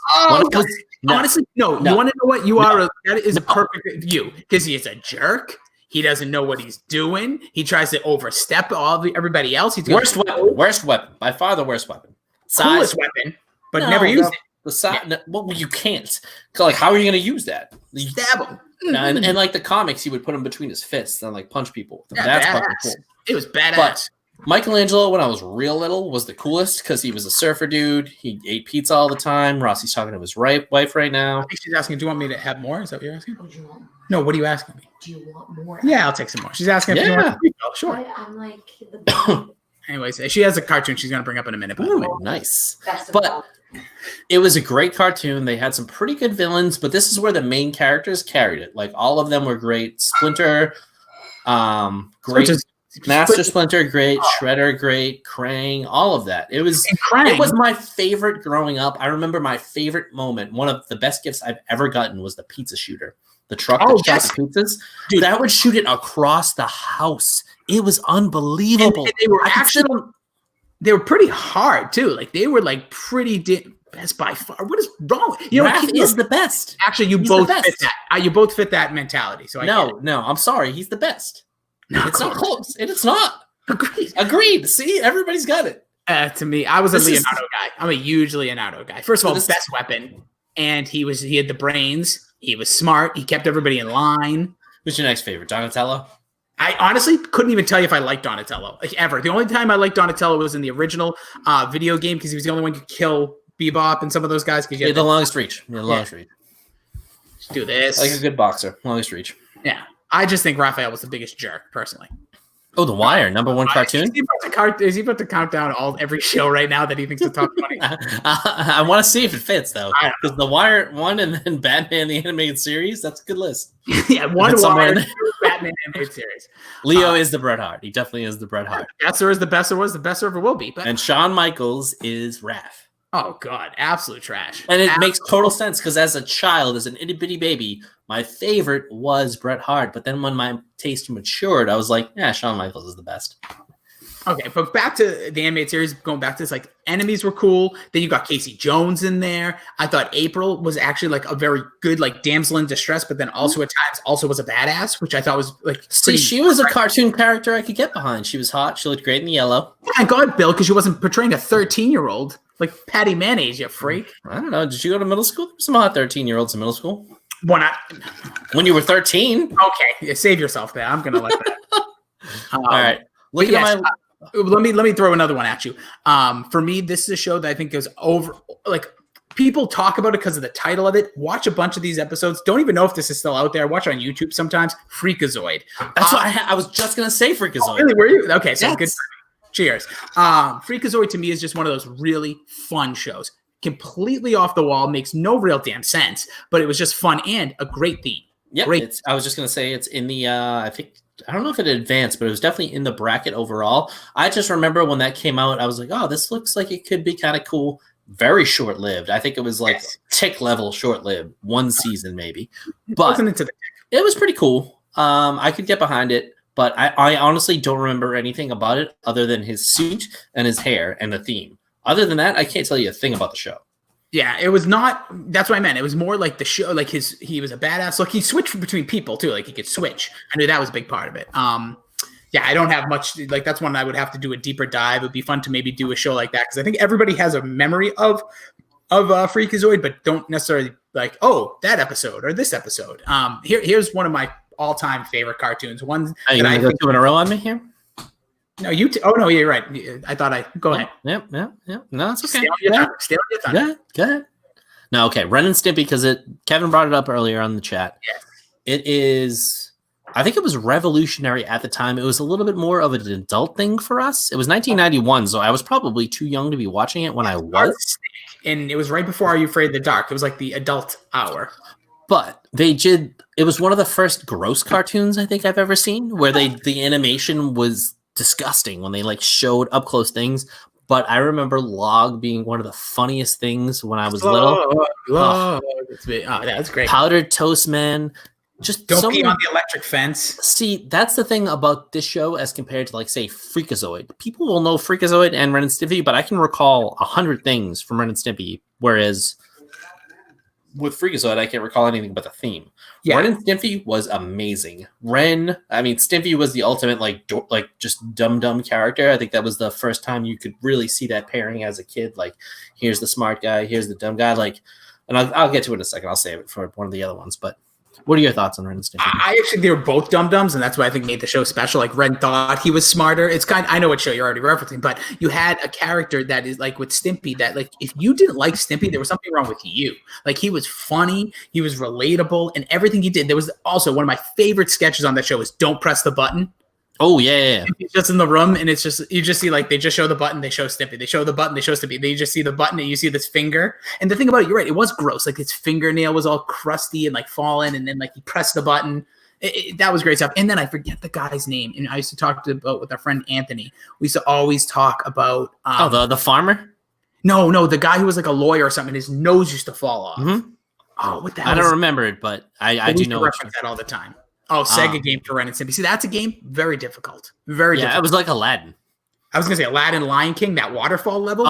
Honestly, no. You want to know what you are? That is a perfect view because he is a jerk. He doesn't know what he's doing. He tries to overstep everybody else. He's worst weapon. By far the worst weapon. Coolest weapon, but never used it. The size, well, you can't. Like, how are you going to use that? You stab him. And like the comics, he would put him between his fists and like punch people. That's fucking cool. It was badass. But Michelangelo, when I was real little, was the coolest because he was a surfer dude. He ate pizza all the time. Rossi's talking to his wife right now. I think she's asking, do you want me to have more? Is that what you're asking? Would you want more? No, what are you asking me? Do you want more? Yeah, I'll take some more. She's asking if you want more. Sure. I'm like the Anyways, she has a cartoon she's going to bring up in a minute. Ooh, nice. But it was a great cartoon. They had some pretty good villains, but this is where the main characters carried it. Like, all of them were great. Splinter, great. Master Splinter, great. Shredder, great. Krang, all of that. It was my favorite growing up. I remember my favorite moment. One of the best gifts I've ever gotten was the pizza shooter. The truck that shot the pizzas. Dude, that would shoot it across the house. It was unbelievable. And they were they were pretty hard too. Like, they were like pretty best by far. What is wrong? Raph is the best. Actually, you both fit that. You both fit that mentality. So no, I'm sorry. He's the best. It's not close. It's not. Agreed. See, everybody's got it. To me, I was a Leonardo guy. I'm a huge Leonardo guy. First of all, best weapon, and he had the brains. He was smart. He kept everybody in line. Who's your next favorite, Donatello? I honestly couldn't even tell you if I liked Donatello ever. The only time I liked Donatello was in the original video game because he was the only one who could kill Bebop and some of those guys. Yeah, the longest reach. Yeah, the longest reach. Let's do this. Like a good boxer. Longest reach. Yeah. I just think Raphael was the biggest jerk, personally. Oh, The Wire, #1 cartoon? Is he about to count down every show right now that he thinks is top 20? I want to see if it fits, though. Because The Wire 1 and then Batman, the animated series, that's a good list. Yeah, one Wire, 2 Batman animated series. Leo is the Bret Hart. He definitely is the Bret Hart. Yes, there is the best there was, the best there ever will be. And Shawn Michaels is Raph. Oh, God. Absolute trash. And it makes total sense because as a child, as an itty-bitty baby, my favorite was Bret Hart. But then when my taste matured, I was like, yeah, Shawn Michaels is the best. Okay, but back to the animated series, going back to this, like, enemies were cool. Then you got Casey Jones in there. I thought April was actually, like, a very good, like, damsel in distress, but then also at times also was a badass, which I thought was, like, see, she was a cartoon character I could get behind. She was hot. She looked great in the yellow. Thank God, Bill, because she wasn't portraying a 13-year-old. Like Patty Mayonnaise, you freak. I don't know. Did you go to middle school? There were some hot 13-year-olds in middle school. Why not? When you were 13. Okay. Save yourself there. I'm going to let that. All right. Look at let me throw another one at you. For me, this is a show that I think goes over, like, people talk about it because of the title of it. Watch a bunch of these episodes. Don't even know if this is still out there. Watch it on YouTube sometimes. Freakazoid. That's what I was just going to say, Freakazoid. Oh, really? Were you? Okay, so good. Cheers. Freakazoid to me is just one of those really fun shows. Completely off the wall, makes no real damn sense, but it was just fun and a great theme. Yeah, I was just going to say it's in the, I don't know if it advanced, but it was definitely in the bracket overall. I just remember when that came out, I was like, oh, this looks like it could be kind of cool. Very short-lived. I think it was like tick level short-lived. 1 season maybe. But it was pretty cool. I could get behind it. But I honestly don't remember anything about it other than his suit and his hair and the theme. Other than that, I can't tell you a thing about the show. Yeah, it was not. That's what I meant. It was more like the show. Like he was a badass. Look, he switched between people too. Like he could switch. I knew that was a big part of it. Yeah, I don't have much. Like that's one I would have to do a deeper dive. It would be fun to maybe do a show like that because I think everybody has a memory of Freakazoid, but don't necessarily like, oh, that episode or this episode. Here's one of my all-time favorite cartoons. One Are you gonna go two in a row on me here? No, oh no, you're right. I thought go ahead. Yep. No, it's okay. Stay on your time. Go ahead. No, okay. Ren and Stimpy, because Kevin brought it up earlier on the chat. Yes. It is. I think it was revolutionary at the time. It was a little bit more of an adult thing for us. It was 1991, so I was probably too young to be watching it when I was. And it was right before Are You Afraid of the Dark? It was like the adult hour. But it was one of the first gross cartoons I think I've ever seen, where the animation was disgusting when they like showed up close things. But I remember Log being one of the funniest things when I was little. That's great. Powdered Toast Man. Just don't pee on the electric fence. See, that's the thing about this show as compared to, like, say, Freakazoid. People will know Freakazoid and Ren and Stimpy, but I can recall 100 things from Ren and Stimpy, whereas with Freakazoid, I can't recall anything but the theme. Yeah. Ren and Stimpy was amazing. Stimpy was the ultimate, like just dumb character. I think that was the first time you could really see that pairing as a kid. Like, here's the smart guy, here's the dumb guy. Like, and I'll get to it in a second. I'll save it for one of the other ones, but. What are your thoughts on Ren and Stimpy? I actually, they were both dum-dums, and that's what I think made the show special. Like, Ren thought he was smarter. I know what show you're already referencing, but you had a character that is like with Stimpy that, like, if you didn't like Stimpy, there was something wrong with you. Like, he was funny, he was relatable, and everything he did. There was also one of my favorite sketches on that show was Don't Press the Button. Oh, yeah. He's just in the room, and it's just, you just see, like, they just show the button, they show Stimpy. They show the button, they show Stimpy. They just see the button, and you see this finger. And the thing about it, you're right, it was gross. Like, his fingernail was all crusty and, like, fallen, and then, like, he pressed the button. That was great stuff. And then I forget the guy's name, and I used to talk about with our friend Anthony. We used to always talk about... the farmer? No, the guy who was, like, a lawyer or something. His nose used to fall off. Mm-hmm. Oh, what the hell? I don't remember it, but I do know. Reference that all the time. Oh, Sega game for Ren and Stimpy. See, that's a game very difficult. Very difficult. It was like Aladdin. I was going to say Aladdin, Lion King, that waterfall level.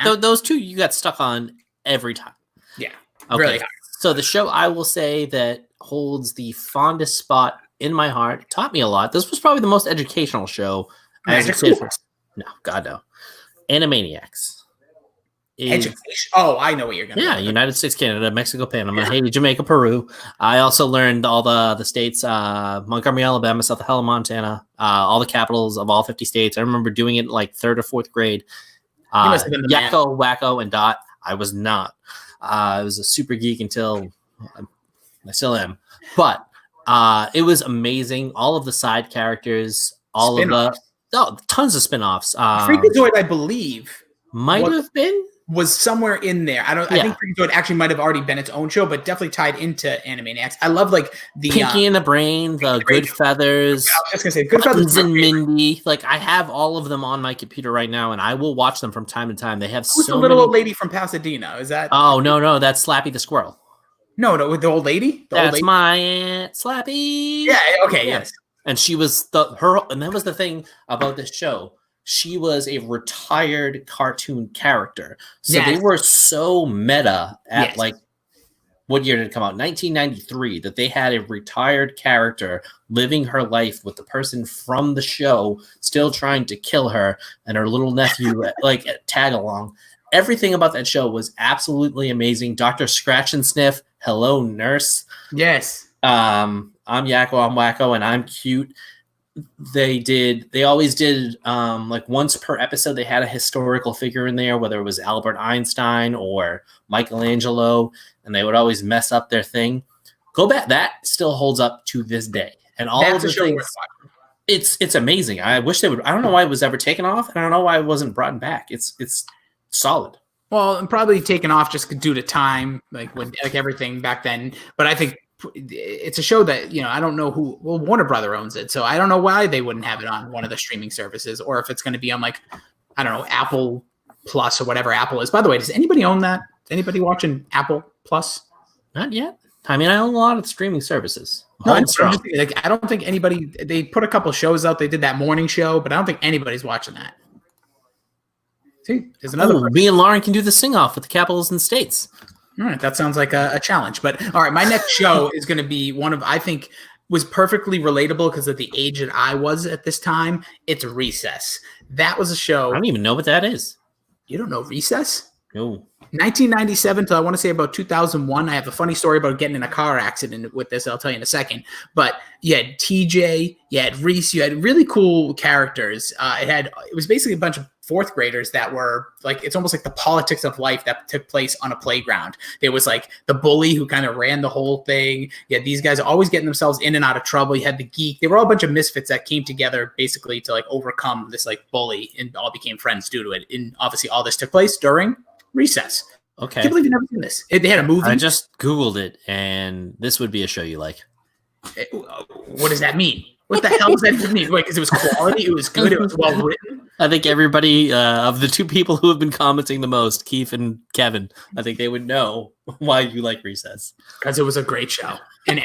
Those two you got stuck on every time. Yeah. Okay. Really hard. So the show I will say that holds the fondest spot in my heart, taught me a lot. This was probably the most educational show as a kid. No, God no. Animaniacs. Education. Oh, I know what you're going to do. United States, Canada, Mexico, Panama, Haiti, Jamaica, Peru. I also learned all the states, Montgomery, Alabama, South Helena, Montana, all the capitals of all 50 states. I remember doing it in like 3rd or 4th grade. Yakko, Wacko, and Dot. I was not. I was a super geek until I still am. But it was amazing. All of the side characters, tons of spin-offs. Freakazoid, I believe, might have been. Was somewhere in there. I think Freakazoid actually might have already been its own show, but definitely tied into Animaniacs. I love like the Pinky and the Brain, the Good Feathers. I was just gonna say Good Feathers and Mindy. Like I have all of them on my computer right now, and I will watch them from time to time. They have Who's the little old lady from Pasadena? Is that? Oh no, that's Slappy the squirrel. No, with the old lady. That's my Aunt Slappy. Yeah. Okay. Yes. And she was and that was the thing about this show. She was a retired cartoon character. So they were so meta at like, what year did it come out? 1993, that they had a retired character living her life with the person from the show still trying to kill her and her little nephew like tag along. Everything about that show was absolutely amazing. Dr. Scratch and Sniff, hello nurse. Yes. I'm Yakko, I'm Wacko, and I'm cute. They always did like once per episode they had a historical figure in there, whether it was Albert Einstein or Michelangelo, and they would always mess up their thing. Go back, that still holds up to this day. And all of the things, it's amazing. I wish they would. I don't know why it was ever taken off, and I don't know why it wasn't brought back. It's solid. Well, and probably taken off just due to time, like everything back then. But I think it's a show that, I don't know who, Warner Brother owns it. So I don't know why they wouldn't have it on one of the streaming services, or if it's going to be on like, I don't know, Apple Plus or whatever Apple is. By the way, does anybody own that? Is anybody watching Apple Plus? Not yet. I mean, I own a lot of streaming services. No, I don't think anybody, they put a couple shows out. They did that morning show, but I don't think anybody's watching that. See, there's another. Me and Lauren can do the sing off with the capitals and states. All right, that sounds like a challenge. But all right, my next show is going to be one of, I think, was perfectly relatable because of the age that I was at this time, it's Recess. That was a show. I don't even know what that is. You don't know Recess? No. 1997 to I want to say about 2001. I have a funny story about getting in a car accident with this. I'll tell you in a second. But you had TJ, you had Reese, you had really cool characters. It was basically a bunch of fourth graders that were like, it's almost like the politics of life that took place on a playground. There was like the bully who kind of ran the whole thing. You had these guys always getting themselves in and out of trouble. You had the geek. They were all a bunch of misfits that came together basically to like overcome this like bully and all became friends due to it. And obviously all this took place during Recess. Okay. I can't believe you've never seen this. They had a movie. I just Googled it, and this would be a show you like. What does that mean? What the hell does that mean? Wait, because it was quality, it was good, it was well written. I think everybody of the two people who have been commenting the most, Keith and Kevin, I think they would know why you like Recess. Because it was a great show, and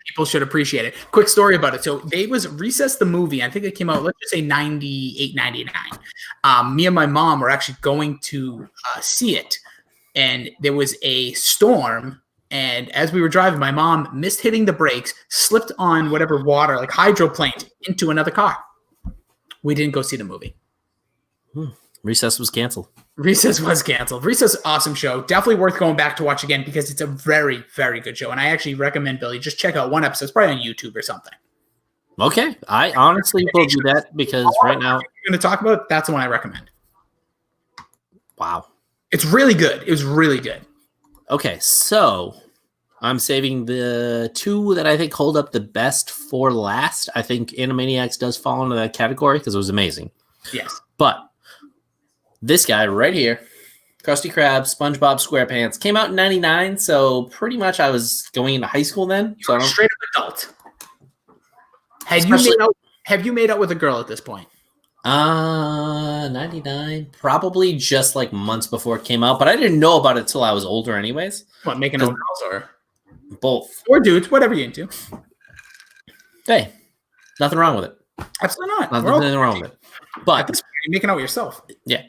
people should appreciate it. Quick story about it. So they was Recess the movie. I think it came out, let's just say 98, 99. Me and my mom were actually going to see it, and there was a storm. And as we were driving, my mom missed hitting the brakes, slipped on whatever water, like hydroplaned, into another car. We didn't go see the movie. Recess was canceled. Recess was canceled. Recess, awesome show. Definitely worth going back to watch again because it's a very, very good show. And I actually recommend, Billy, just check out one episode. It's probably on YouTube or something. Okay. I honestly will do that because right now... You're going to talk about it, that's the one I recommend. Wow. It's really good. It was really good. Okay, so I'm saving the two that I think hold up the best for last. I think Animaniacs does fall into that category because it was amazing. Yes. But this guy right here, Krusty Krab, SpongeBob SquarePants, came out in 99, so pretty much I was going into high school then. So You're a straight up adult. Have you made out with a girl at this point? 99, probably just like months before it came out, but I didn't know about it till I was older anyways. What, making out with girls or? Both. Or dudes, whatever you're into. Hey, nothing wrong with it. Absolutely not. Nothing wrong with it. But at this point, you're making out with yourself. Yeah.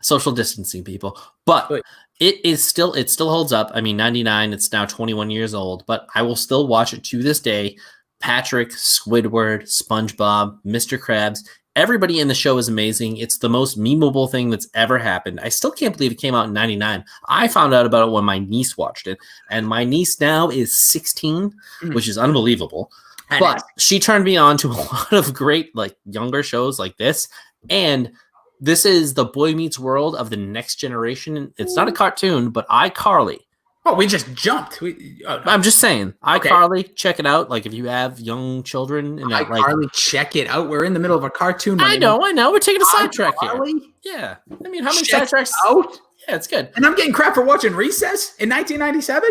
Social distancing, people. But it still holds up. I mean, 99, it's now 21 years old, but I will still watch it to this day. Patrick, Squidward, SpongeBob, Mr. Krabs, everybody in the show is amazing. It's the most memeable thing that's ever happened. I still can't believe it came out in 99. I found out about it when my niece watched it, and my niece now is 16, which is unbelievable. But she turned me on to a lot of great like younger shows like this, and this is the Boy Meets World of the next generation. It's not a cartoon, but iCarly. Oh, we just jumped. I'm just saying, iCarly, check it out. Like if you have young children, and iCarly, check it out. We're in the middle of a cartoon. I know. We're taking a sidetrack here. Yeah, I mean, how many sidetracks? Out? Yeah, it's good. And I'm getting crap for watching Recess in 1997.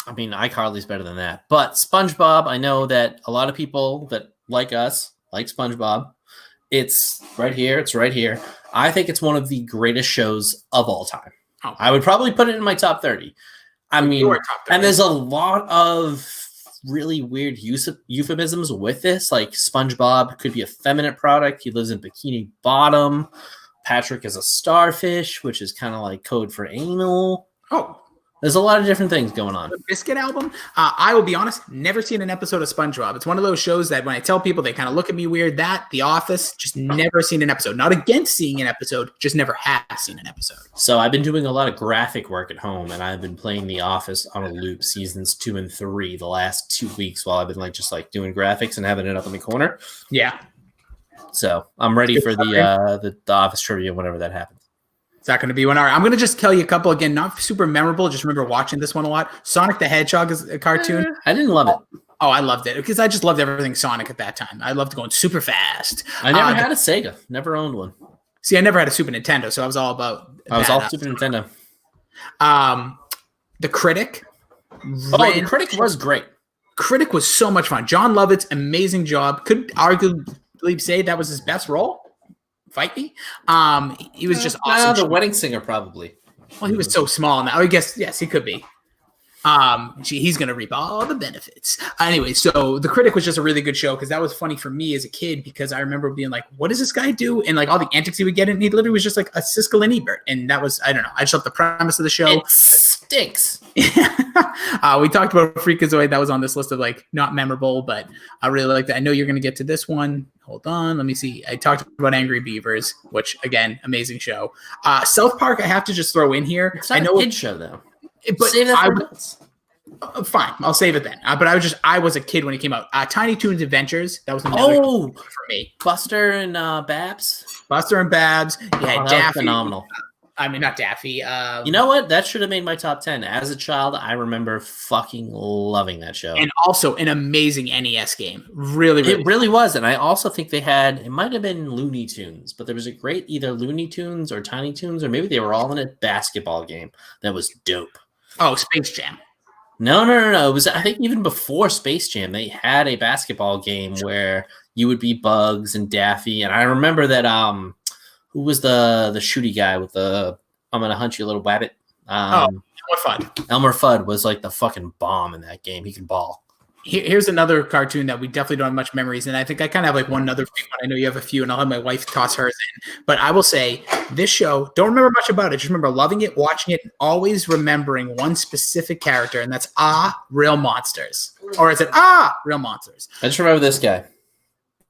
I mean, iCarly's better than that. But SpongeBob, I know that a lot of people that like us like SpongeBob. It's right here. It's right here. I think it's one of the greatest shows of all time. Oh. I would probably put it in my top 30. I mean, and there's a lot of really weird euphemisms with this. Like SpongeBob could be a feminine product. He lives in Bikini Bottom. Patrick is a starfish, which is kind of like code for anal. Oh. There's a lot of different things going on. The Biscuit album, I will be honest, never seen an episode of SpongeBob. It's one of those shows that when I tell people, they kind of look at me weird. That, The Office, just never seen an episode. Not against seeing an episode, just never have seen an episode. So I've been doing a lot of graphic work at home, and I've been playing The Office on a loop, seasons 2 and 3, the last 2 weeks while I've been just doing graphics and having it up in the corner. Yeah. So I'm ready for the Office trivia whenever that happens. Is that going to be 1 hour? I'm going to just tell you a couple again, not super memorable. Just remember watching this one a lot. Sonic the Hedgehog is a cartoon. I didn't love it. Oh, I loved it because I just loved everything Sonic at that time. I loved going super fast. I never had a Sega. Never owned one. See, I never had a Super Nintendo, so I was all about. I was all Super Nintendo. The Critic. The Critic was great. Critic was so much fun. John Lovett's amazing job. Could arguably say that was his best role. Fight me. He was just awesome. The Wedding Singer, probably. Well, he was so small now. I guess yes, he could be. He's going to reap all the benefits. Anyway, so The Critic was just a really good show because that was funny for me as a kid because I remember being like, what does this guy do? And like all the antics he would get in, he literally was just like a Siskel and Ebert. And that was, I don't know. I just love the premise of the show. It stinks. We talked about Freakazoid. That was on this list of like not memorable, but I really like that. I know you're going to get to this one. Hold on. Let me see. I talked about Angry Beavers, which again, amazing show. South Park, I have to just throw in here. It's not I know a kid show though. But save that for adults. Fine, I'll save it then. But I was a kid when it came out. Tiny Toons Adventures. That was another for me. Buster and Babs. Buster and Babs. Yeah, Daffy. Phenomenal. I mean, not Daffy. You know what? That should have made my top 10. As a child, I remember fucking loving that show. And also an amazing NES game. Really, it really was. And I also think they had, it might have been Looney Tunes, but there was a great either Looney Tunes or Tiny Toons, or maybe they were all in a basketball game that was dope. Oh, Space Jam. No. It was, I think, even before Space Jam, they had a basketball game where you would be Bugs and Daffy. And I remember that, who was the shooty guy with the, I'm going to hunt you, little wabbit? Elmer Fudd. Elmer Fudd was like the fucking bomb in that game. He could ball. Here's another cartoon that we definitely don't have much memories, and I think I kind of have like one other big one. I know you have a few, and I'll have my wife toss hers in. But I will say this show, don't remember much about it. Just remember loving it, watching it, and always remembering one specific character, and that's Real Monsters. Or is it Real Monsters? I just remember this guy.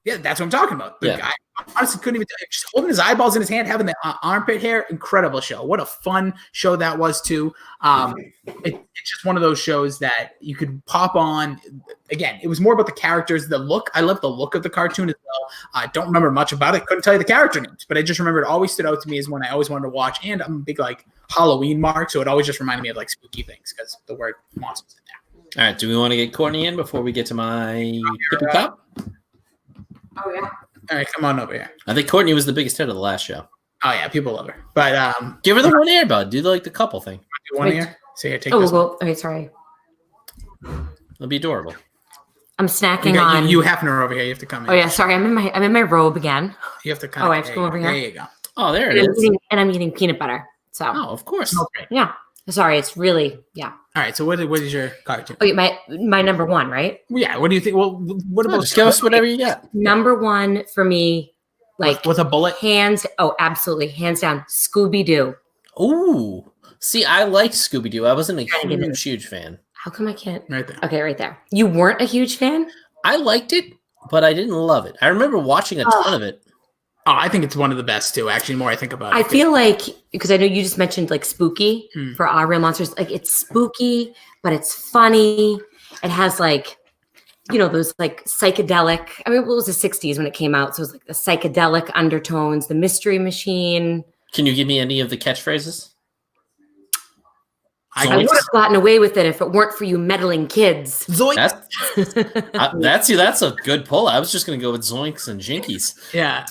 Yeah, that's what I'm talking about. The guy honestly couldn't even just holding his eyeballs in his hand, having the armpit hair. Incredible show. What a fun show that was too. It's just one of those shows that you could pop on. Again, it was more about the characters, the look. I love the look of the cartoon as well. I don't remember much about it. Couldn't tell you the character names, but I just remember it always stood out to me as one I always wanted to watch. And I'm a big like Halloween mark, so it always just reminded me of like spooky things because the word monsters in there. All right, do we want to get Courtney in before we get to my tippy top? Oh yeah. All right, come on over here. I think Courtney was the biggest hit of the last show. Oh yeah, people love her. But give her the one ear, bud. Do the couple thing. Do one ear. So here, take this. Well, okay, sorry. It'll be adorable. I'm snacking on. You have her over here. You have to come in. Oh yeah, sorry. I'm in my robe again. You have to come. Oh, I have to come over here. There you go. Oh, there it is. I'm eating peanut butter. So. Oh, of course. Okay. Yeah. Sorry, it's really All right. So what is your cartoon? Okay, my number one, right? Yeah. What do you think? Well, what about? Just give us whatever you got. Number one for me, like with a bullet. Absolutely, hands down, Scooby Doo. Ooh. See, I liked Scooby Doo. I wasn't a huge fan. How come I can't? Right there. Okay, right there. You weren't a huge fan? I liked it, but I didn't love it. I remember watching a ton of it. Oh, I think it's one of the best too. Actually, the more I think about it, I feel like because I know you just mentioned like spooky for Our Real Monsters. Like it's spooky, but it's funny. It has like, those like psychedelic. I mean, it was the '60s when it came out, so it was like the psychedelic undertones, the Mystery Machine. Can you give me any of the catchphrases? I would have gotten away with it if it weren't for you meddling kids. Zoinks. That's a good pull. I was just going to go with Zoinks and Jinkies. Yeah.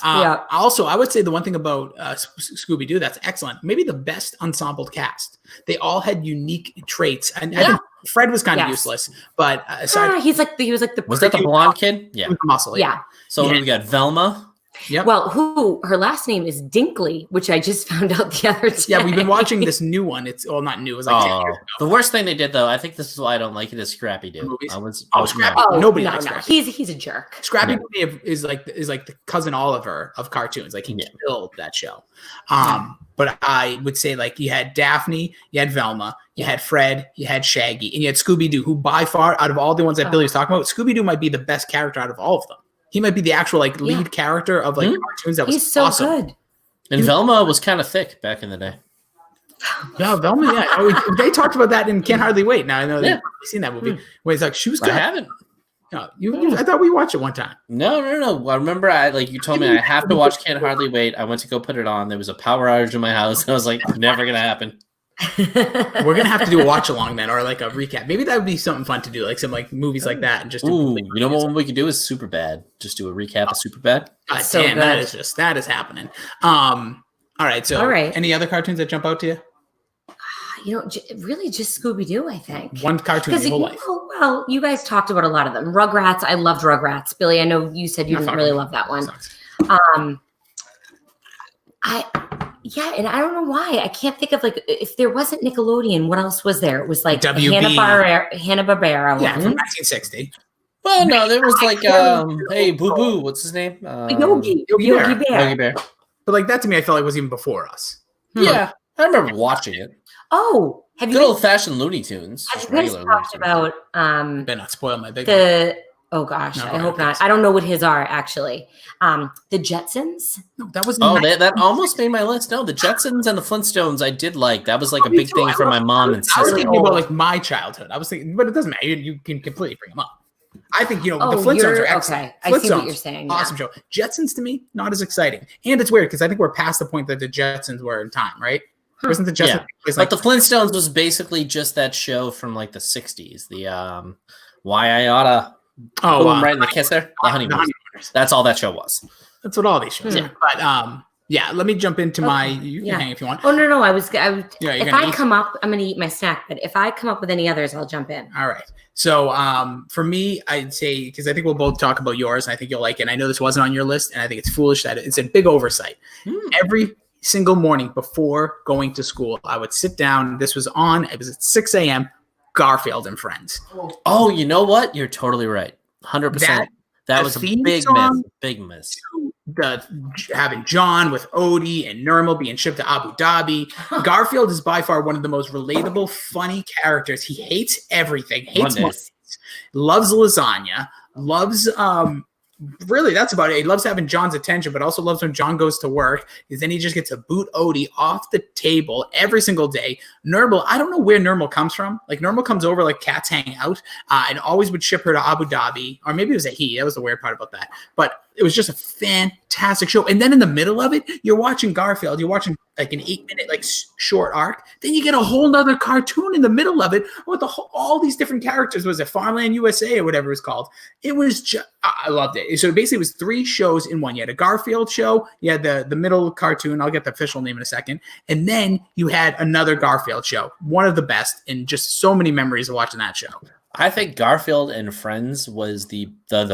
Also, I would say the one thing about Scooby Doo that's excellent, maybe the best ensembled cast. They all had unique traits, and I think Fred was kind of useless, but aside, he was like the. Was that the blonde kid? Yeah, muscle. Yeah. So we got Velma. Yep. Well, her last name is Dinkley, which I just found out the other day. Yeah, we've been watching this new one. It's not new. It was like 10 years ago. The worst thing they did, though, I think this is why I don't like it, is Scrappy Doo. Scrappy. Nobody likes Scrappy. He's a jerk. Scrappy is like the cousin Oliver of cartoons. Like he killed that show. But I would say like you had Daphne, you had Velma, you had Fred, you had Shaggy, and you had Scooby Doo, who by far out of all the ones that Billy was talking about, Scooby Doo might be the best character out of all of them. He might be the actual like lead character of like cartoons. That was He's so awesome. good. And Velma was kind of thick back in the day. Yeah, Velma. Yeah, they talked about that in Can't Hardly Wait. Now I know you've seen that movie. Where it's like she was good. I haven't. No, I thought we watched it one time. No. I remember you told me I have to watch Can't Hardly Wait. I went to go put it on. There was a power outage in my house. And I was like, never gonna happen. We're gonna have to do a watch along then, or like a recap. Maybe that would be something fun to do, like some like movies like that, and just. Ooh, you know what one we could do is Superbad. Just do a recap of Superbad. God damn, that is happening. All right. So, any other cartoons that jump out to you? Really just Scooby Doo, I think. One cartoon your whole life. Well, you guys talked about a lot of them. Rugrats, I loved Rugrats. Billy, I know you said you didn't really love that one. Yeah, and I don't know why. I can't think of like if there wasn't Nickelodeon, what else was there? It was like WB. Hanna-Barbera. Yeah, from 1960. Well, no, there was like hey, Boo Boo, what's his name? Yogi Bear. But like that to me, I felt like was even before us. Yeah, I remember watching it. Oh, have you good old fashioned Looney Tunes? Have you guys talked about better not spoil my big one. Oh gosh, no, I hope not. I don't know what his are actually. The Jetsons. No, that was that almost made my list. No, the Jetsons and the Flintstones I did like. That was like a big thing for my mom and sister. I was thinking about like my childhood. I was thinking, but it doesn't matter. You can completely bring them up. I think the Flintstones are excellent. Okay, I see what you're saying. Awesome show. Jetsons to me not as exciting, and it's weird because I think we're past the point that the Jetsons were in time, right? Wasn't the Jetsons? Yeah. But the Flintstones was basically just that show from like the '60s. The Why I Oughta. Oh, right in the kiss there. The Honeymooners. That's all that show was. That's what all these shows are. But yeah, let me jump into my. You can hang if you want. Oh no, I was. If I come up, I'm going to eat my snack. But if I come up with any others, I'll jump in. All right. So for me, I'd say because I think we'll both talk about yours, and I think you'll like it. And I know this wasn't on your list, and I think it's foolish that it's a big oversight. Every single morning before going to school, I would sit down. This was on. It was at 6 a.m. Garfield and Friends. Oh, you know what? You're totally right. 100%. That was a big miss. Having John with Odie and Nermal being shipped to Abu Dhabi. Garfield is by far one of the most relatable, funny characters. He hates everything, hates monkeys, loves lasagna, loves really, that's about it. He loves having John's attention, but also loves when John goes to work, because then he just gets to boot Odie off the table every single day. Nermal, I don't know where Nermal comes from. Like, Nermal comes over like cats hang out and always would ship her to Abu Dhabi. Or maybe it was a he. That was the weird part about that. But it was just a fantastic show. And then in the middle of it, you're watching Garfield. You're watching like an 8-minute like short arc. Then you get a whole nother cartoon in the middle of it with all these different characters. Was it Farmland USA or whatever it was called? It was just, I loved it. So basically it was 3 shows in one. You had a Garfield show. You had the middle cartoon. I'll get the official name in a second. And then you had another Garfield show. One of the best, and just so many memories of watching that show. I think Garfield and Friends was the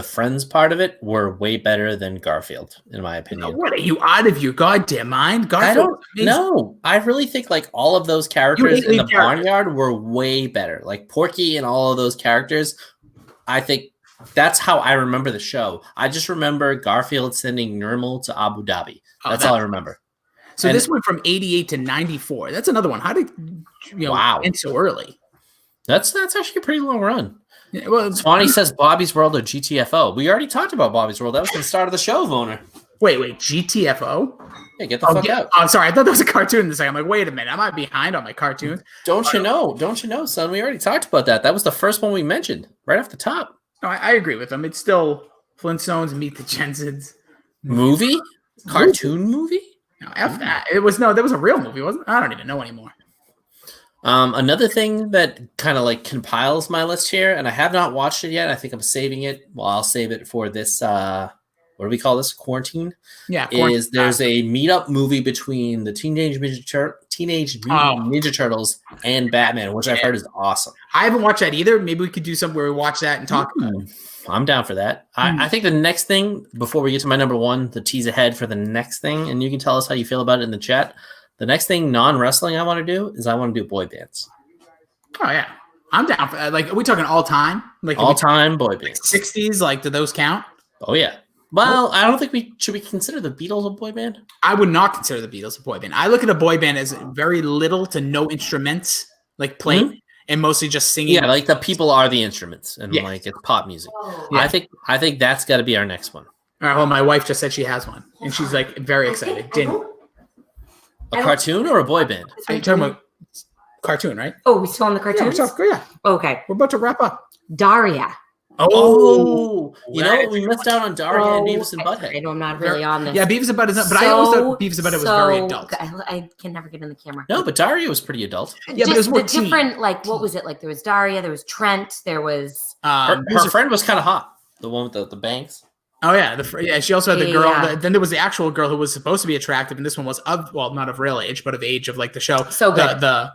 Friends part of it were way better than Garfield, in my opinion. What are you out of your goddamn mind? Garfield, I don't know. I really think like all of those characters in the barnyard were way better. Like Porky and all of those characters. I think that's how I remember the show. I just remember Garfield sending Nermal to Abu Dhabi. That's all I remember. So this went from 88 to 94. That's another one. How did end so early? That's actually a pretty long run. Yeah, well, Swanee says Bobby's World or GTFO. We already talked about Bobby's World. That was the start of the show, Voner. Wait, GTFO? Yeah, get the fuck out. Oh, sorry. I thought that was a cartoon this second. I'm like, wait a minute. Am I behind on my cartoons? Don't you know, son? We already talked about that. That was the first one we mentioned right off the top. No, I agree with them. It's still Flintstones, Meet the Jetsons. Movie? Cartoon movie? No, F that. That was a real movie, wasn't it? I don't even know anymore. Another thing that kind of like compiles my list here, and I have not watched it yet. I think I'm saving it. Well, I'll save it for this. What do we call this? Quarantine. Yeah. There's a meetup movie between the Teenage Mutant Ninja Turtles and Batman, which I've heard is awesome. I haven't watched that either. Maybe we could do something where we watch that and talk about it. I'm down for that. I think the next thing, before we get to my number one, the tease ahead for the next thing, and you can tell us how you feel about it in the chat. The next thing non-wrestling I want to do is I want to do boy bands. Oh, yeah. I'm down for that. Like, are we talking all-time? Like all-time boy bands. 60s, like, do those count? Oh, yeah. Well, I don't think should we consider the Beatles a boy band? I would not consider the Beatles a boy band. I look at a boy band as very little to no instruments, like, played, and mostly just singing. Yeah, like the people are the instruments, and like it's pop music. Yeah. I think that's got to be our next one. All right, well, my wife just said she has one, and she's, like, very excited. A cartoon or a boy band? Are you talking about cartoon, right? Oh, we still on the cartoon? Yeah. Okay. We're about to wrap up. Daria. Oh, you know what? We missed out on Daria and Beavis and Butthead. I know I'm not really on this. Yeah, Beavis and Butthead, but I always thought Beavis and Butthead was very adult. I can never get in the camera. No, but Daria was pretty adult. Yeah, but it was more different. Like, what was it? Like, there was Daria, there was Trent, there was her friend was kind of hot. The one with the bangs. Oh yeah, she also had the girl. Then there was the actual girl who was supposed to be attractive, and this one was not of real age, but of age of like the show. So good. The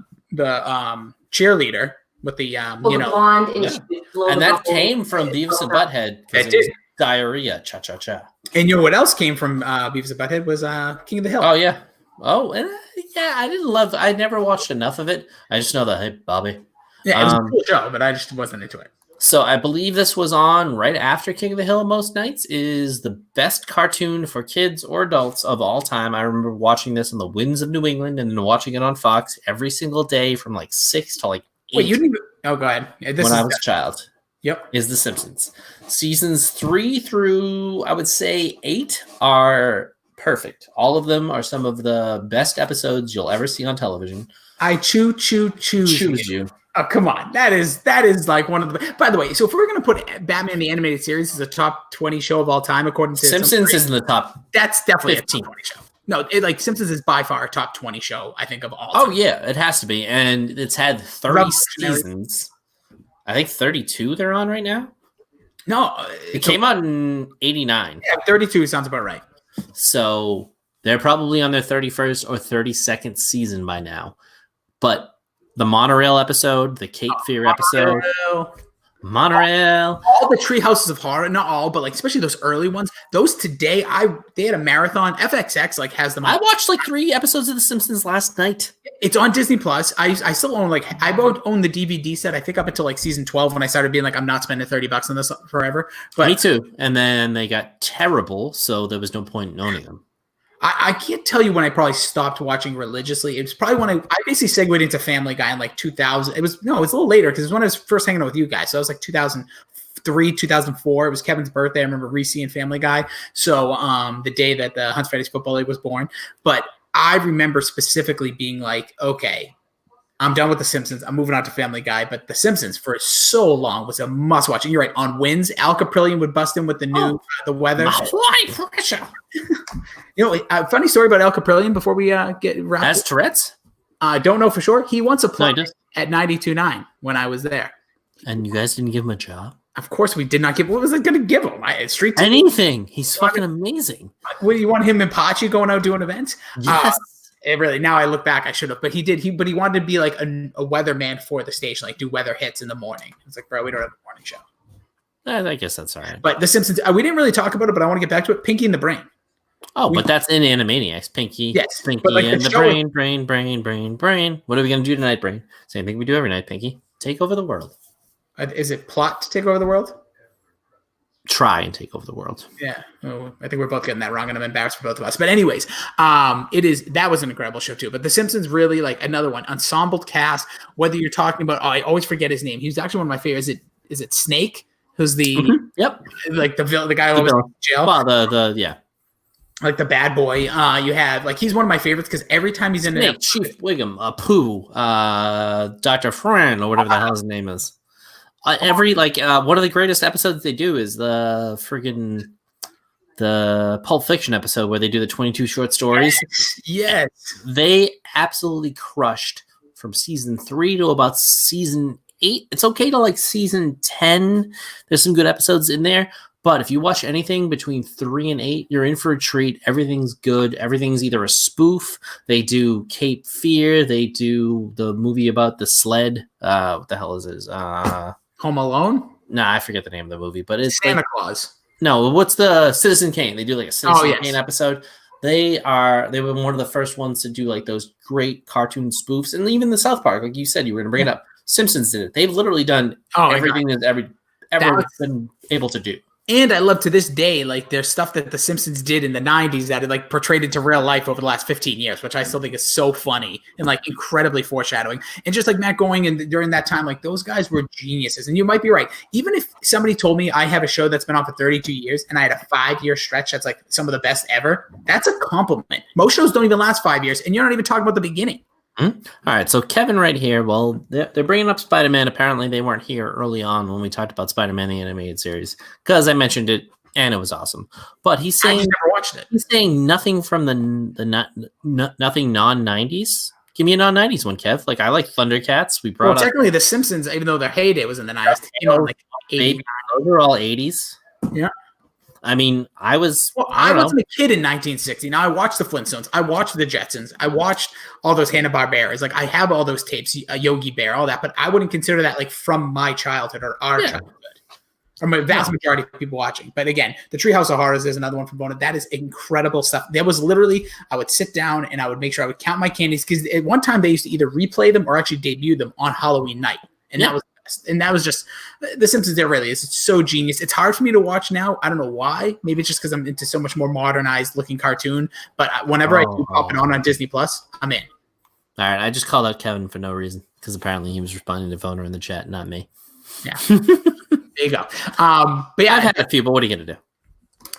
cheerleader with the blonde and that came from Beavis and Butthead because it was diarrhea. Cha cha cha. And you know what else came from Beavis and Butthead was King of the Hill. Oh yeah. Oh, and yeah, I never watched enough of it. I just know that, hey, Bobby. Yeah, it was a cool show, but I just wasn't into it. So I believe this was on right after King of the Hill most nights. Is the best cartoon for kids or adults of all time. I remember watching this on the Winds of New England and then watching it on Fox every single day from like 6 to like 8. Wait, you didn't even... Oh, go ahead. Yeah, when I was a child. Yep. Is The Simpsons. Seasons 3 through, I would say, 8 are perfect. All of them are some of the best episodes you'll ever see on television. I choose you. Oh, come on. That is like one of the... By the way, so if we're going to put Batman the Animated Series as a top 20 show of all time, according to... Simpsons is in the top That's definitely 15. a top 20 show. No, Simpsons is by far a top 20 show, I think, of all time. Oh, yeah, it has to be. And it's had 30 seasons. I think 32 they're on right now. No. It came out in 89. Yeah, 32 sounds about right. So they're probably on their 31st or 32nd season by now. But the Monorail episode, the Cape Fear episode, Monorail, all the Tree Houses of Horror, not all, but like especially those early ones. Those today, they had a marathon. FXX like has them. I watched like 3 episodes of The Simpsons last night. It's on Disney Plus. I still own I own the DVD set. I think up until like season 12 when I started being like, I'm not spending $30 on this forever. But me too. And then they got terrible, so there was no point in owning them. I can't tell you when I probably stopped watching religiously. It was probably when I basically segued into Family Guy in like 2000. It was a little later because it was when I was first hanging out with you guys. So it was like 2003, 2004. It was Kevin's birthday. I remember re-seeing Family Guy. So the day that the Hunts Fridays Football League was born. But I remember specifically being like, okay, I'm done with The Simpsons. I'm moving on to Family Guy. But The Simpsons for so long was a must-watch. And you're right. On Winds, Al Caprillion would bust in with the new the weather. High pressure. You know, a funny story about Al Caprillion before we get wrapped. Has Tourette's? I don't know for sure. He once applied at 92.9 when I was there. And you guys didn't give him a job? Of course we did not give. What was I going to give him? Street team? Anything. He's fucking amazing. What, you want him and Pachi going out doing events? Yes. Really, now I look back, I should have. But he did. But he wanted to be like a weatherman for the station, like do weather hits in the morning. It's like, bro, we don't have a morning show. I guess that's all right. But The Simpsons, we didn't really talk about it, but I want to get back to it. Pinky and the Brain. Oh, but that's in Animaniacs. Pinky. Yes. Pinky and the brain. What are we going to do tonight, Brain? Same thing we do every night, Pinky. Take over the world. Is it plot to take over the world? Try and take over the world. Yeah. Oh, I think we're both getting that wrong, and I'm embarrassed for both of us. But anyways, that was an incredible show too. But The Simpsons really like another one. Ensemble cast, whether you're talking about, I always forget his name. He was actually one of my favorites. Is it Snake? Who's the like the guy who was in jail? Well, yeah. Like the bad boy. You have he's one of my favorites because every time he's in Snake, Chief Wiggum, Pooh, Dr. Fran, or whatever the hell his name is. One of the greatest episodes they do is the Pulp Fiction episode where they do the 22 short stories. Yes. They absolutely crushed from season 3 to about season 8. It's okay to like season 10. There's some good episodes in there. But if you watch anything between 3 and 8, you're in for a treat. Everything's good. Everything's either a spoof. They do Cape Fear. They do the movie about the sled. What the hell is it? Home Alone? Nah, I forget the name of the movie. But it's Santa Claus. No, what's the Citizen Kane? They do like a Citizen Kane episode. They were one of the first ones to do like those great cartoon spoofs. And even the South Park, like you said, you were going to bring it up. Simpsons did it. They've literally done everything that's ever been able to do. And I love to this day, there's stuff that the Simpsons did in the 90s that it portrayed into real life over the last 15 years, which I still think is so funny and incredibly foreshadowing. And just like Matt Going and during that time, those guys were geniuses. And you might be right. Even if somebody told me I have a show that's been on for 32 years and I had a 5-year stretch that's some of the best ever, that's a compliment. Most shows don't even last 5 years, and you're not even talking about the beginning. All right, so Kevin right here, well, they're bringing up Spider-Man. Apparently they weren't here early on when we talked about Spider-Man the animated series because I mentioned it and it was awesome. But he's saying, I just never watched it. He's saying nothing from nothing non-90s. Give me a non-90s one, Kev. I like Thundercats. We brought up technically the Simpsons, even though their heyday was in the 90s. Baby, those are all 80s. Yeah. I mean, I wasn't a kid in 1960. Now I watched the Flintstones. I watched the Jetsons. I watched all those Hanna-Barberas. I have all those tapes, Yogi Bear, all that. But I wouldn't consider that from my childhood or our childhood. or a vast majority of people watching. But again, the Treehouse of Horrors is another one from Bona. That is incredible stuff. That was literally, I would sit down and I would make sure I would count my candies, because at one time they used to either replay them or actually debut them on Halloween night. And that was the best. And that was just, The Simpsons, there really is. It's so genius. It's hard for me to watch now. I don't know why. Maybe it's just because I'm into so much more modernized looking cartoon. But whenever I do pop it on Disney Plus, I'm in. All right. I just called out Kevin for no reason, because apparently he was responding to Voner in the chat, not me. Yeah. There you go. But yeah, I've had a few, but what are you going to do?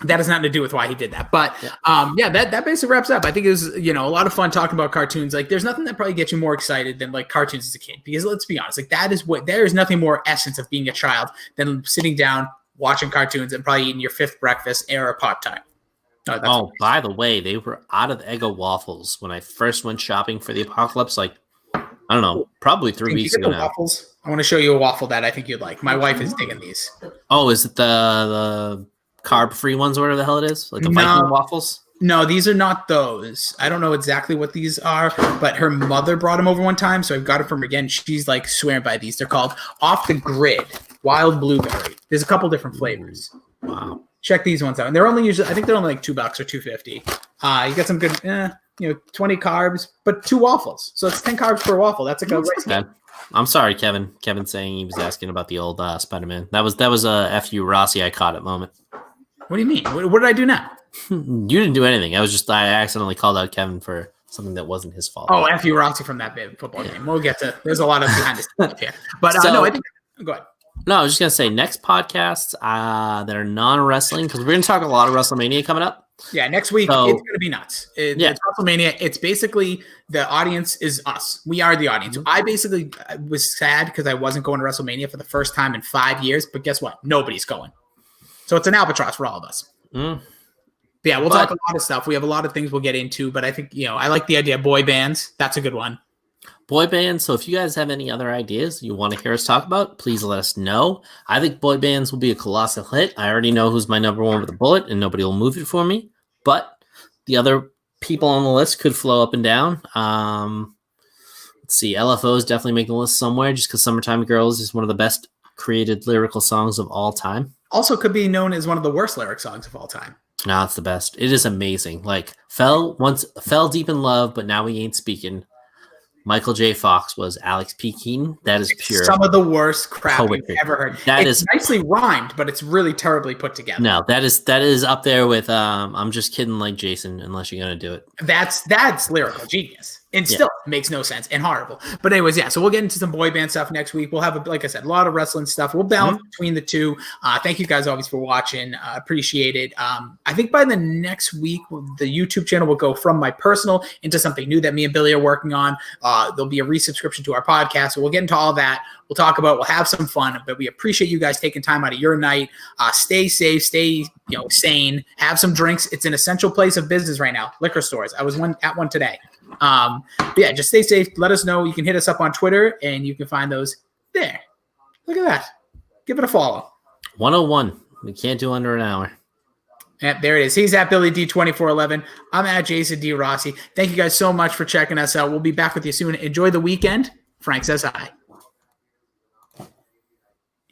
That has nothing to do with why he did that. But that basically wraps up. I think it was, a lot of fun talking about cartoons. Like, there's nothing that probably gets you more excited than like cartoons as a kid, because let's be honest, like there is nothing more essence of being a child than sitting down, watching cartoons, and probably eating your fifth breakfast or a Pop-Tart. By the way, they were out of Eggo waffles when I first went shopping for the apocalypse. Like, I don't know, probably 3 weeks ago now. Waffles? I want to show you a waffle that I think you'd like. My wife is digging these. Oh, is it the carb-free ones, or whatever the hell it is? Like the Viking waffles? No, these are not those. I don't know exactly what these are, but her mother brought them over one time, so I've got it from her again. She's like swearing by these. They're called Off the Grid Wild Blueberry. There's a couple different flavors. Wow. Check these ones out. And they're only usually, I think they're only like $2 or $2.50. You get some good, 20 carbs, but 2 waffles. So it's 10 carbs per waffle. That's like a rice cake. I'm sorry, Kevin. Kevin's saying he was asking about the old Spider-Man. That was a F.U. Rossi I caught at moment. What do you mean? What did I do now? You didn't do anything. I accidentally called out Kevin for something that wasn't his fault. Oh, F.U. Rossi from that big football game. We'll get to, there's a lot of behind the scenes here. But no, I think, go ahead. No, I was just going to say, next podcasts that are non-wrestling, because we're going to talk a lot of WrestleMania coming up. Yeah, next week, it's going to be nuts. It's WrestleMania. It's basically, the audience is us. We are the audience. Mm-hmm. I basically was sad because I wasn't going to WrestleMania for the first time in 5 years, but guess what? Nobody's going. So it's an albatross for all of us. Mm. Yeah, we'll talk a lot of stuff. We have a lot of things we'll get into, but I think, I like the idea of boy bands. That's a good one. Boy bands. So if you guys have any other ideas you want to hear us talk about, please let us know. I think boy bands will be a colossal hit. I already know who's my number one with a bullet, and nobody will move it for me. But the other people on the list could flow up and down. Let's see. LFO is definitely making the list somewhere, just because Summertime Girls is one of the best created lyrical songs of all time. Also could be known as one of the worst lyric songs of all time. No, it's the best. It is amazing. Like, fell deep in love, but now we ain't speaking. Michael J. Fox was Alex P. Keaton. That is pure. Some of the worst crap poetry you've ever heard. It's nicely rhymed, but it's really terribly put together. No, that is up there with I'm just kidding like Jason, unless you're gonna do it. That's lyrical genius. And still makes no sense and horrible. But anyways, so we'll get into some boy band stuff next week. We'll have, like I said, a lot of wrestling stuff. We'll balance between the two. Thank you guys always for watching. Appreciate it. I think by the next week, the YouTube channel will go from my personal into something new that me and Billy are working on. There'll be a resubscription to our podcast. So we'll get into all that. We'll have some fun, but we appreciate you guys taking time out of your night. Stay safe, stay sane, have some drinks. It's an essential place of business right now. Liquor stores. I was at one today. But just stay safe. Let us know. You can hit us up on Twitter, and you can find those there. Look at that. Give it a follow. 101. We can't do under an hour. Yep, there it is. He's at Billy D2411. I'm at Jason D Rossi. Thank you guys so much for checking us out. We'll be back with you soon. Enjoy the weekend. Frank says hi.